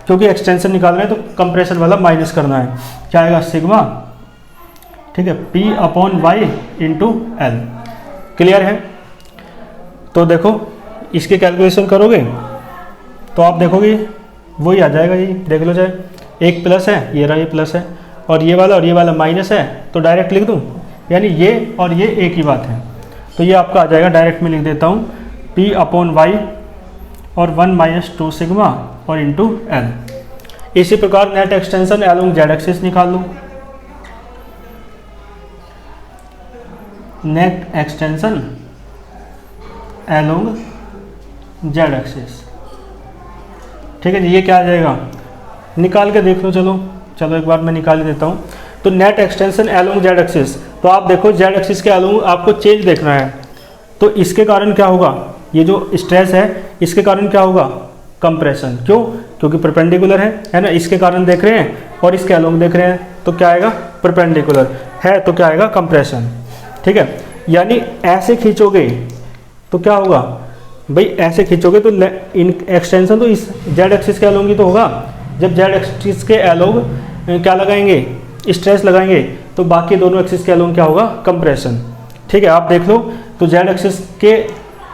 A: क्योंकि एक्सटेंशन निकाल रहे हैं तो कंप्रेशन वाला माइनस करना है। क्या आएगा? सिग्मा, ठीक है, P upon y into l. Clear है? तो देखो इसके कैलकुलेशन करोगे तो आप देखोगे वही आ जाएगा, ये देख लो, चाहे एक प्लस है, ये रहा ये प्लस है, और ये वाला माइनस है, तो डायरेक्ट लिख दूँ, यानी ये और ये एक ही बात है, तो ये आपका आ जाएगा, डायरेक्ट में लिख देता हूँ P अपॉन वाई और 1 माइनस 2 सिग्मा और इंटू एल। इसी प्रकार net extension along Z axis निकाल लो। Net extension along Z axis, ठीक है जी। ये क्या आ जाएगा? निकाल के देख लो, चलो एक बार मैं निकाल ही देता हूँ। तो net extension along Z axis, तो आप देखो जेड एक्सिस के एलोंग आपको चेंज देखना है, तो इसके कारण क्या होगा? ये जो स्ट्रेस है इसके कारण क्या होगा? कंप्रेशन। क्यों? क्योंकि परपेंडिकुलर है ना, इसके कारण देख रहे हैं और इसके एलोंग देख रहे हैं, तो क्या आएगा? परपेंडिकुलर है, तो क्या आएगा? कंप्रेशन। ठीक है, यानी ऐसे खींचोगे तो क्या होगा भाई? ऐसे खींचोगे तो इन एक्सटेंशन तो इस जेड एक्सिस के एलोंग ही तो होगा। जब जेड एक्सिस के एलोंग क्या लगाएंगे? स्ट्रेस लगाएंगे, तो बाकी दोनों एक्सिस के एलोंग क्या होगा? कंप्रेशन। ठीक है, आप देख लो, तो जेड एक्सिस के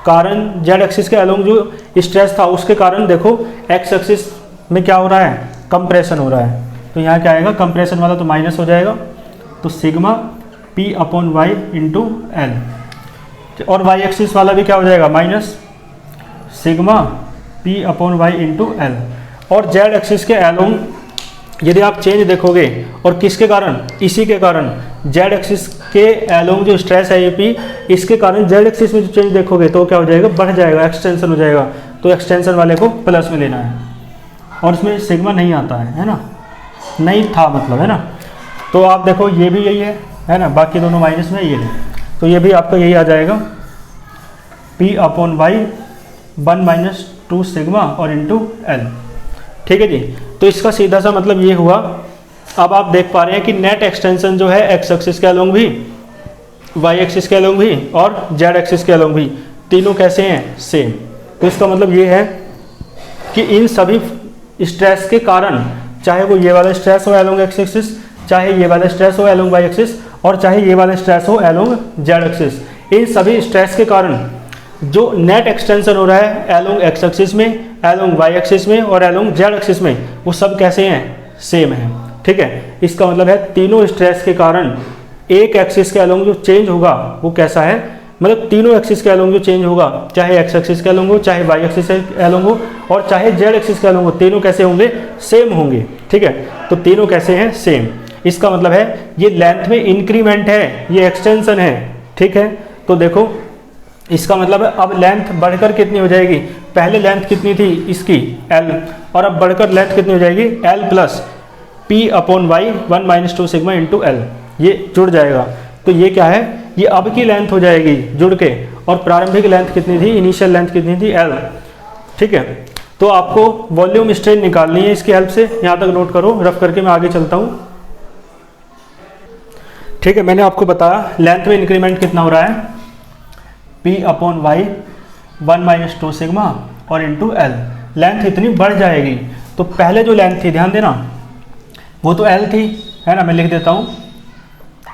A: कारण, जेड एक्सिस के एलोंग जो स्ट्रेस था उसके कारण देखो एक्स एक्सिस में क्या हो रहा है? कंप्रेशन हो रहा है, तो यहाँ क्या आएगा? कंप्रेशन वाला तो माइनस हो जाएगा, तो sigma P upon y into l, और वाई एक्सिस वाला भी क्या हो जाएगा? Minus sigma P upon y into l. और जेड एक्सिस के एलोंग यदि आप चेंज देखोगे, और किसके कारण? इसी के कारण, जेड एक्सिस के एलोंग जो स्ट्रेस है ये P, इसके कारण जेड एक्सिस में जो चेंज देखोगे तो क्या हो जाएगा? बढ़ जाएगा, एक्सटेंशन हो जाएगा, तो एक्सटेंशन वाले को प्लस में लेना है, और इसमें सिग्मा नहीं आता है ना, नहीं था मतलब, है ना। तो आप देखो ये भी यही है ना, बाकी दोनों माइनस में, ये तो ये भी आपका यही आ जाएगा P upon y 1 minus 2 sigma और इंटू एल। ठीक है जी, तो इसका सीधा सा मतलब ये हुआ। अब आप देख पा रहे हैं कि नेट एक्सटेंशन जो है एक्स एक्सिस के एलोंग भी, वाई एक्सिस के एलोंग भी और जेड एक्सिस के एलोंग भी, तीनों कैसे हैं? सेम। तो इसका मतलब ये है कि इन सभी स्ट्रेस के कारण, चाहे वो ये वाला स्ट्रेस हो एलोंग एक्स एक्सिस, चाहे ये वाला स्ट्रेस हो एलोंग वाई एक्सिस, और चाहे ये वाला स्ट्रेस हो एलोंग जेड एक्सिस, इन सभी स्ट्रेस के कारण जो नेट एक्सटेंशन हो रहा है एलोंग एक्स एक्सिस में, एलोंग वाई एक्सिस में और एलोंग जेड एक्सिस में, वो सब कैसे हैं? सेम है। ठीक है, इसका मतलब है तीनों स्ट्रेस के कारण एक एक्सिस के एलोंग जो चेंज होगा वो कैसा है? मतलब तीनों एक्सिस के एलोंग जो चेंज होगा, चाहे एक्स एक्सिस के एलोंग हो, चाहे वाई एक्सिस के एलोंग हो, और चाहे जेड एक्सिस के एलोंग हो, तीनों कैसे होंगे? सेम होंगे। ठीक है, तो तीनों कैसे हैं? सेम। इसका मतलब है ये लेंथ में इंक्रीमेंट है, ये एक्सटेंशन है। ठीक है, तो देखो इसका मतलब है अब लेंथ बढ़कर कितनी हो जाएगी? पहले लेंथ कितनी थी इसकी? L, और अब बढ़कर लेंथ कितनी हो जाएगी? L plus P upon y 1 minus 2 sigma into l, ये जुड़ जाएगा। तो ये क्या है? ये अब की लेंथ हो जाएगी जुड़ के, और प्रारंभिक लेंथ कितनी थी? इनिशियल लेंथ कितनी थी? L। ठीक है, तो आपको वॉल्यूम स्ट्रेन निकालनी है इसकी हेल्प से। यहाँ तक नोट करो, रफ करके मैं आगे चलता हूँ। ठीक है, मैंने आपको बताया लेंथ में इंक्रीमेंट कितना हो रहा है? P upon y 1 minus 2 sigma और इंटू एल। लेंथ इतनी बढ़ जाएगी, तो पहले जो लेंथ थी, ध्यान देना, वो तो L थी, है ना। मैं लिख देता हूँ,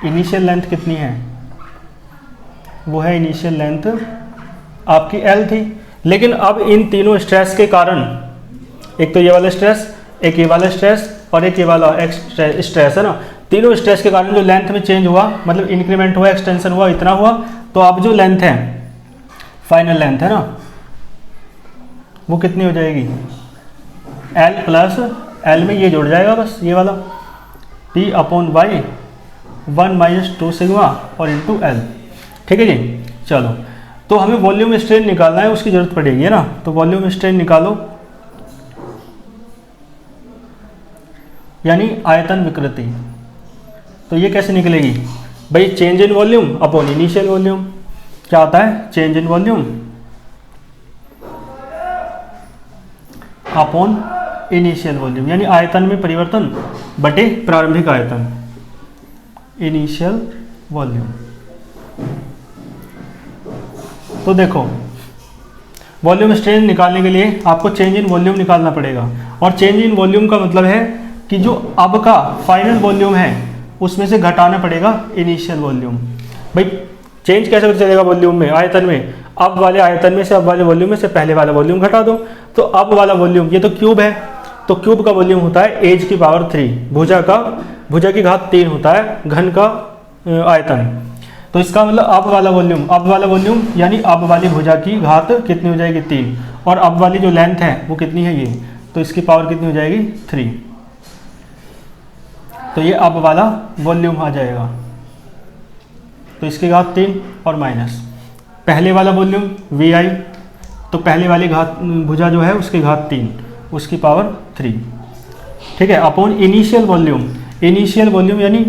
A: इनिशियल लेंथ कितनी है? वो है इनिशियल लेंथ आपकी L थी। लेकिन अब इन तीनों स्ट्रेस के कारण, एक तो ये वाला स्ट्रेस, एक ये वाला स्ट्रेस और एक ये वाला स्ट्रेस, है ना, तीनों स्ट्रेस के कारण जो लेंथ में चेंज हुआ, मतलब इंक्रीमेंट हुआ, एक्सटेंशन हुआ, इतना हुआ। तो अब जो लेंथ है, फाइनल लेंथ है ना, वो कितनी हो जाएगी? L प्लस L में ये जुड़ जाएगा बस, ये वाला P upon y 1 minus 2 sigma और इंटू एल। ठीक है जी, चलो, तो हमें वॉल्यूम स्ट्रेन निकालना है, उसकी जरूरत पड़ेगी, है ना। तो वॉल्यूम स्ट्रेन निकालो, यानी आयतन विकृति। तो ये कैसे निकलेगी भाई? Change in volume upon initial volume. क्या आता है? Change in volume upon initial volume, यानी आयतन में परिवर्तन बटे प्रारंभिक आयतन, इनिशियल वॉल्यूम। तो देखो, वॉल्यूम स्ट्रेन निकालने के लिए आपको चेंज इन वॉल्यूम निकालना पड़ेगा, और चेंज इन वॉल्यूम का मतलब है कि जो अब का फाइनल वॉल्यूम है उसमें से घटाना पड़ेगा इनिशियल वॉल्यूम। भाई चेंज कैसे पता चलेगा वॉल्यूम में, आयतन में? अब वाले आयतन में से अब वाले वॉल्यूम में से पहले वाला वॉल्यूम घटा दो। तो अब वाला वॉल्यूम, ये तो क्यूब है, तो क्यूब का वॉल्यूम होता है एज की पावर 3, भुजा की घात 3 होता है घन का आयतन। तो इसका मतलब अब वाला वॉल्यूम यानी अब वाली भुजा की घात कितनी हो जाएगी 3, और अब वाली जो लेंथ है वो कितनी है ये, तो इसकी पावर कितनी हो जाएगी 3। तो ये अब वाला वॉल्यूम आ जाएगा, तो इसकी घात 3 और माइनस पहले वाला वॉल्यूम VI, तो पहले वाली घात भुजा जो है उसकी घात 3, उसकी पावर 3, ठीक है, अपॉन इनिशियल वॉल्यूम यानी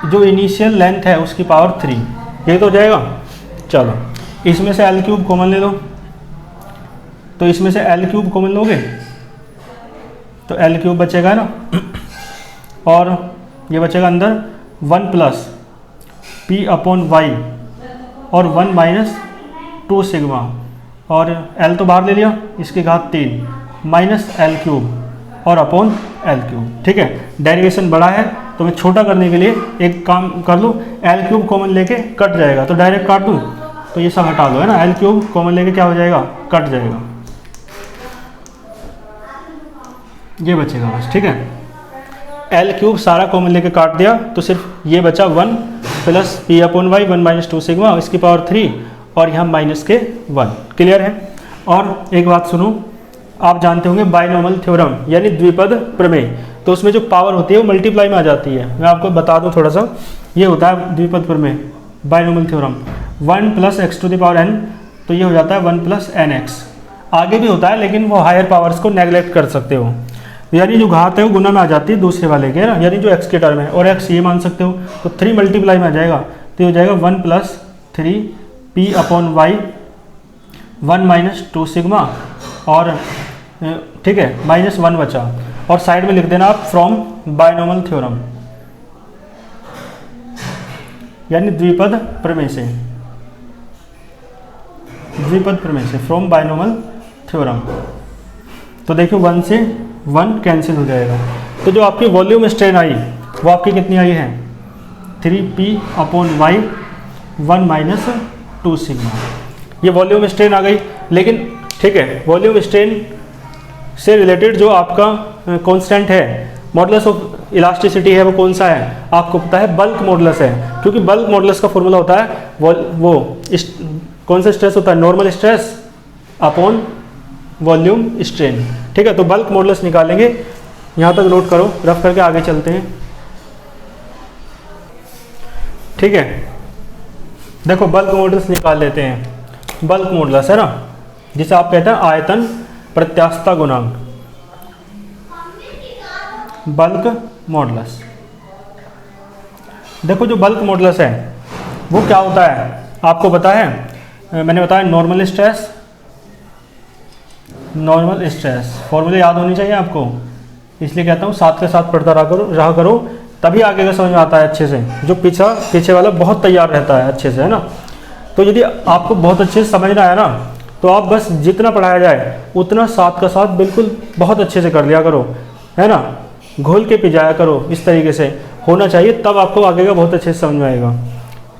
A: जो इनिशियल लेंथ है उसकी पावर 3, ये तो हो जाएगा। चलो इसमें से L क्यूब कॉमन ले लो, तो इसमें से L क्यूब कॉमन लोगे तो L क्यूब बचेगा ना, और ये बचेगा अंदर 1 प्लस P अपॉन वाई और 1 माइनस 2 सिग्मा, और L तो बाहर ले लिया, इसकी घात 3 माइनस L क्यूब और अपॉन L क्यूब, ठीक है। डेरिवेशन बड़ा है तो मैं छोटा करने के लिए एक काम कर लूँ, L क्यूब कॉमन लेके कट जाएगा, तो डायरेक्ट काट दूँ, तो ये सब हटा दो, है ना, L क्यूब कॉमन लेके क्या हो जाएगा, कट जाएगा, ये बचेगा बस, ठीक है। L क्यूब सारा कॉमन लेके काट दिया तो सिर्फ ये बचा 1 plus P upon y 1 minus 2 sigma, इसकी पावर 3 और यहाँ माइनस के 1, क्लियर है। और एक बात सुनो, आप जानते होंगे बायनॉमियल थ्योरम यानी द्विपद प्रमेय, तो उसमें जो पावर होती है वो मल्टीप्लाई में आ जाती है। मैं आपको बता दूं थोड़ा सा, ये होता है द्विपद प्रमेय binomial theorem, 1 plus x to the power n, तो ये हो जाता है 1 प्लस nx। आगे भी होता है लेकिन वो हायर पावर्स को नेगलेक्ट कर सकते हो, यानी जो घात है वो गुना में आ जाती है दूसरे वाले के, ना, यानी जो x के टर्म है, और x ये मान सकते हो, तो 3 मल्टीप्लाई में आ जाएगा, तो ये हो जाएगा 1 plus 3 P upon y 1 minus 2 sigma, और ठीक है माइनस 1 बचा, और साइड में लिख देना आप फ्रॉम बायनॉमियल थ्योरम, यानी द्विपद प्रमेय से फ्रॉम बायनॉमियल थ्योरम। तो देखियो 1 से 1 कैंसिल हो जाएगा, तो जो आपकी वॉल्यूम स्ट्रेन आई वो आपकी कितनी आई है 3P upon y 1 minus 2 sigma, ये वॉल्यूम स्ट्रेन आ गई। लेकिन ठीक है, वॉल्यूम स्ट्रेन से रिलेटेड जो आपका कांस्टेंट है, मॉडुलस ऑफ इलास्टिसिटी है, वो कौन सा है आपको पता है, बल्क मॉडुलस है, क्योंकि बल्क मॉडुलस का फॉर्मूला होता है वो कौन सा स्ट्रेस होता है, normal stress upon volume strain, ठीक है। तो बल्क मॉडुलस निकालेंगे, यहाँ तक नोट करो, रफ करके आगे चलते हैं, ठीक है। देखो बल्क मॉडुलस निकाल लेते हैं, बल्क मॉडुलस है ना, जिसे आप कहते हैं आयतन प्रत्यास्थता गुणांक, बल्क मॉडुलस। देखो जो बल्क मॉडुलस है वो क्या होता है आपको पता है, मैंने बताया नॉर्मल स्ट्रेस फॉर्मूले याद होनी चाहिए आपको, इसलिए कहता हूँ साथ के साथ पढ़ता रहा करो, तभी आगे का समझ में आता है अच्छे से। जो पीछे वाला बहुत तैयार रहता है अच्छे से, है ना। तो यदि आपको बहुत अच्छे से समझना है ना, तो आप बस जितना पढ़ाया जाए उतना साथ का साथ बिल्कुल बहुत अच्छे से कर लिया करो, है ना, घोल के पी जाया करो, इस तरीके से होना चाहिए, तब आपको आगे का बहुत अच्छे से समझ में आएगा,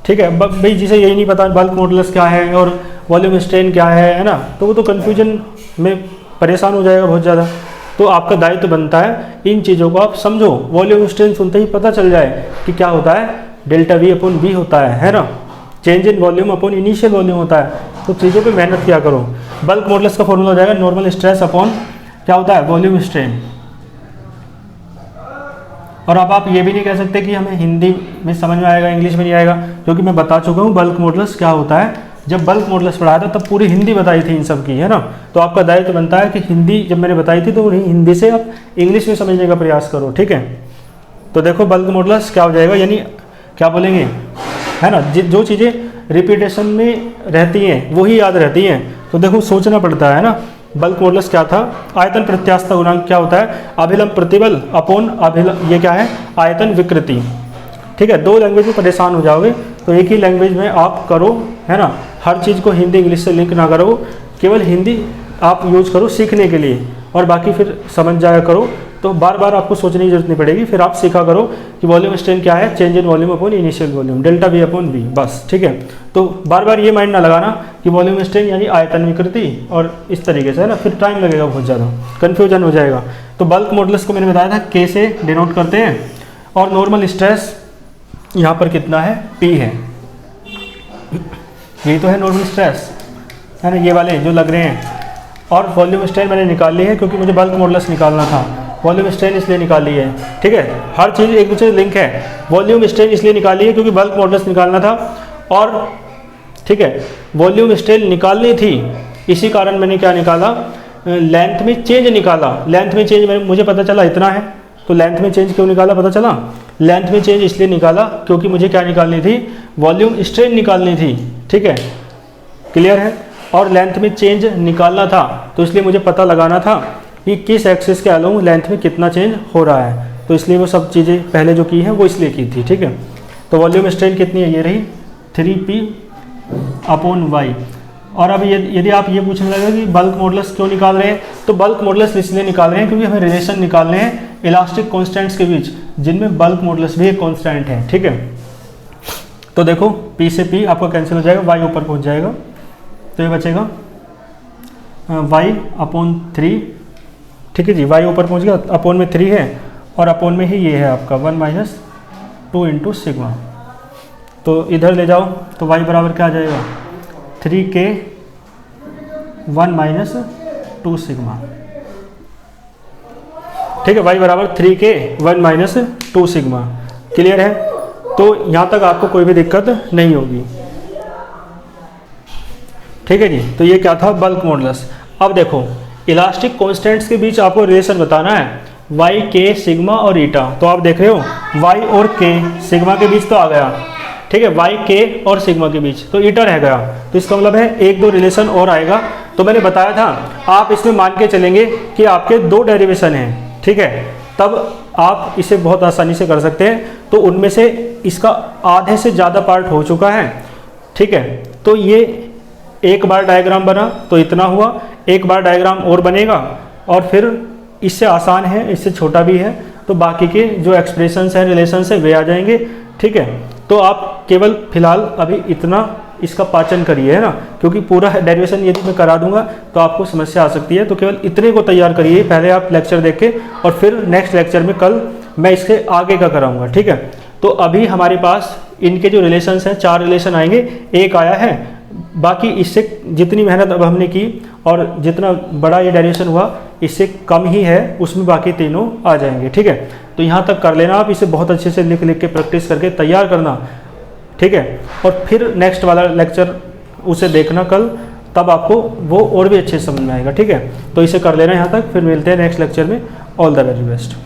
A: ठीक है। भाई जिसे यही नहीं पता बल्क मॉडुलस क्या है और वॉल्यूम स्ट्रेन क्या है ना, तो वो तो कन्फ्यूजन में परेशान हो जाएगा बहुत ज़्यादा। तो आपका दायित्व बनता है इन चीज़ों को आप समझो, वॉल्यूम स्ट्रेन सुनते ही पता चल जाए कि क्या होता है, डेल्टा V अपॉन V होता है ना, change in volume upon initial volume होता है, तो चीज़ों पे मेहनत किया करो। बल्क मॉडुलस का फॉर्मूला हो जाएगा नॉर्मल स्ट्रेस अपॉन क्या होता है, वॉल्यूम स्ट्रेन। और अब आप ये भी नहीं कह सकते कि हमें हिंदी में समझ में आएगा, इंग्लिश में नहीं आएगा, क्योंकि मैं बता चुका हूँ बल्क मॉडुलस क्या होता है। जब बल्क मॉडुलस पढ़ाया था तब पूरी हिंदी बताई थी इन सब की, है ना। तो आपका दायित्व बनता है कि हिंदी जब मैंने बताई थी तो हिंदी से आप इंग्लिश में समझने का प्रयास करो, ठीक है। तो देखो बल्क मॉडुलस क्या हो जाएगा, यानी क्या बोलेंगे, है ना, जो चीज़ें रिपीटेशन में रहती हैं वही याद रहती हैं, तो देखो सोचना पड़ता है ना। बल्क मॉडुलस क्या था, आयतन प्रत्यास्थता गुणांक क्या होता है, अभिलंब प्रतिबल अपॉन अभिलंब, ये क्या है, आयतन विकृति, ठीक है। 2 लैंग्वेज में परेशान हो जाओगे, तो एक ही लैंग्वेज में आप करो, है ना। हर चीज़ को हिंदी इंग्लिश से लिंक ना करो केवल हिंदी आप यूज करो सीखने के लिए, और बाकी फिर समझ जाया करो। तो बार बार आपको सोचने की जरूरत नहीं पड़ेगी, फिर आप सीखा करो कि वॉल्यूम स्ट्रेन क्या है, change in volume upon initial volume, delta v upon v, बस। ठीक है, तो बार बार ये माइंड ना लगाना कि वॉल्यूम स्ट्रेन यानी आयतन विकृति और इस तरीके से, है ना, फिर टाइम लगेगा बहुत ज़्यादा, कन्फ्यूजन हो जाएगा। तो बल्क मॉडुलस को मैंने बताया था के से डिनोट करते हैं, और नॉर्मल स्ट्रेस यहाँ पर कितना है, पी है, यही तो है नॉर्मल स्ट्रेस, है ना, ये वाले जो लग रहे हैं। और वॉल्यूम स्ट्रेन मैंने निकाल ली है क्योंकि मुझे बल्क मॉडुलस निकालना था, वॉल्यूम स्ट्रेन इसलिए निकाली है। ठीक है, हर चीज़ एक दूसरे से लिंक है। वॉल्यूम स्ट्रेन इसलिए निकाली है क्योंकि बल्क मॉडुलस निकालना था, और ठीक है, वॉल्यूम स्ट्रेन निकालनी थी, इसी कारण मैंने क्या निकाला, लेंथ में चेंज निकाला। लेंथ में चेंज मुझे पता चला इतना है, तो लेंथ में चेंज क्यों निकाला पता चला, लेंथ में चेंज इसलिए निकाला क्योंकि मुझे क्या निकालनी थी, वॉल्यूम स्ट्रेन निकालनी थी। ठीक है, क्लियर है, और लेंथ में चेंज निकालना था, तो इसलिए मुझे पता लगाना था कि किस एक्सिस के अलोंग लेंथ में कितना चेंज हो रहा है, तो इसलिए वो सब चीज़ें पहले जो की हैं वो इसलिए की थी। ठीक है, तो वॉल्यूम स्ट्रेन कितनी है, ये रही 3p अपॉन वाई। और अब यदि आप ये पूछने लगे कि बल्क मॉडुलस क्यों निकाल रहे हैं, तो बल्क मॉडुलस इसलिए निकाल रहे हैं क्योंकि हमें रिलेशन निकालने हैं इलास्टिक कॉन्स्टेंट्स के बीच, जिनमें बल्क मॉडुलस भी एक कॉन्स्टेंट है। ठीक है, तो देखो p से p आपका कैंसिल हो जाएगा, y ऊपर पहुंच जाएगा, तो ये बचेगा y अपॉन 3। ठीक है जी, y ऊपर पहुंच गया, अपॉन में 3 है, और अपॉन में ही ये है आपका 1 माइनस 2 इंटू सिग्मा। तो इधर ले जाओ तो y बराबर क्या आ जाएगा, 3k 1 माइनस 2 सिग्मा। ठीक है, y बराबर 3k 1 माइनस 2 सिग्मा। क्लियर है, तो यहाँ तक आपको कोई भी दिक्कत नहीं होगी। ठीक है जी, तो ये क्या था, बल्क मॉडुलस। अब देखो इलास्टिक कांस्टेंट्स के बीच आपको रिलेशन बताना है, y k सिग्मा और ईटा। तो आप देख रहे हो y और k सिग्मा के बीच तो आ गया, ठीक है, y k और सिग्मा के बीच तो ईटा रह गया, तो इसका मतलब है एक दो रिलेशन और आएगा। तो मैंने बताया था आप इसमें मान के चलेंगे कि आपके 2 डेरिवेशन हैं, ठीक है, तब आप इसे बहुत आसानी से कर सकते हैं। तो उनमें से इसका आधे से ज़्यादा पार्ट हो चुका है। ठीक है, तो ये एक बार डायग्राम बना तो इतना हुआ, एक बार डायग्राम और बनेगा, और फिर इससे आसान है, इससे छोटा भी है, तो बाकी के जो एक्सप्रेशंस हैं, रिलेशंस है, वे आ जाएंगे। ठीक है, तो आप केवल फिलहाल अभी इतना इसका पाचन करिए, है ना, क्योंकि पूरा डेरिवेशन यदि मैं करा दूंगा तो आपको समस्या आ सकती है। तो केवल इतने को तैयार करिए पहले आप लेक्चर देख के, और फिर नेक्स्ट लेक्चर में कल मैं इसके आगे का कराऊंगा। ठीक है, तो अभी हमारे पास इनके जो रिलेशंस हैं 4 रिलेशन आएंगे, एक आया है, बाकी इससे जितनी मेहनत अब हमने की और जितना बड़ा ये डेरिवेशन हुआ इससे कम ही है, उसमें बाकी तीनों आ जाएंगे। ठीक है, तो यहाँ तक कर लेना आप, इसे बहुत अच्छे से लिख लिख के प्रैक्टिस करके तैयार करना। ठीक है, और फिर नेक्स्ट वाला लेक्चर उसे देखना कल, तब आपको वो और भी अच्छे समझ में आएगा। ठीक है, तो इसे कर लेना यहाँ तक, फिर मिलते हैं नेक्स्ट लेक्चर में। All the very best.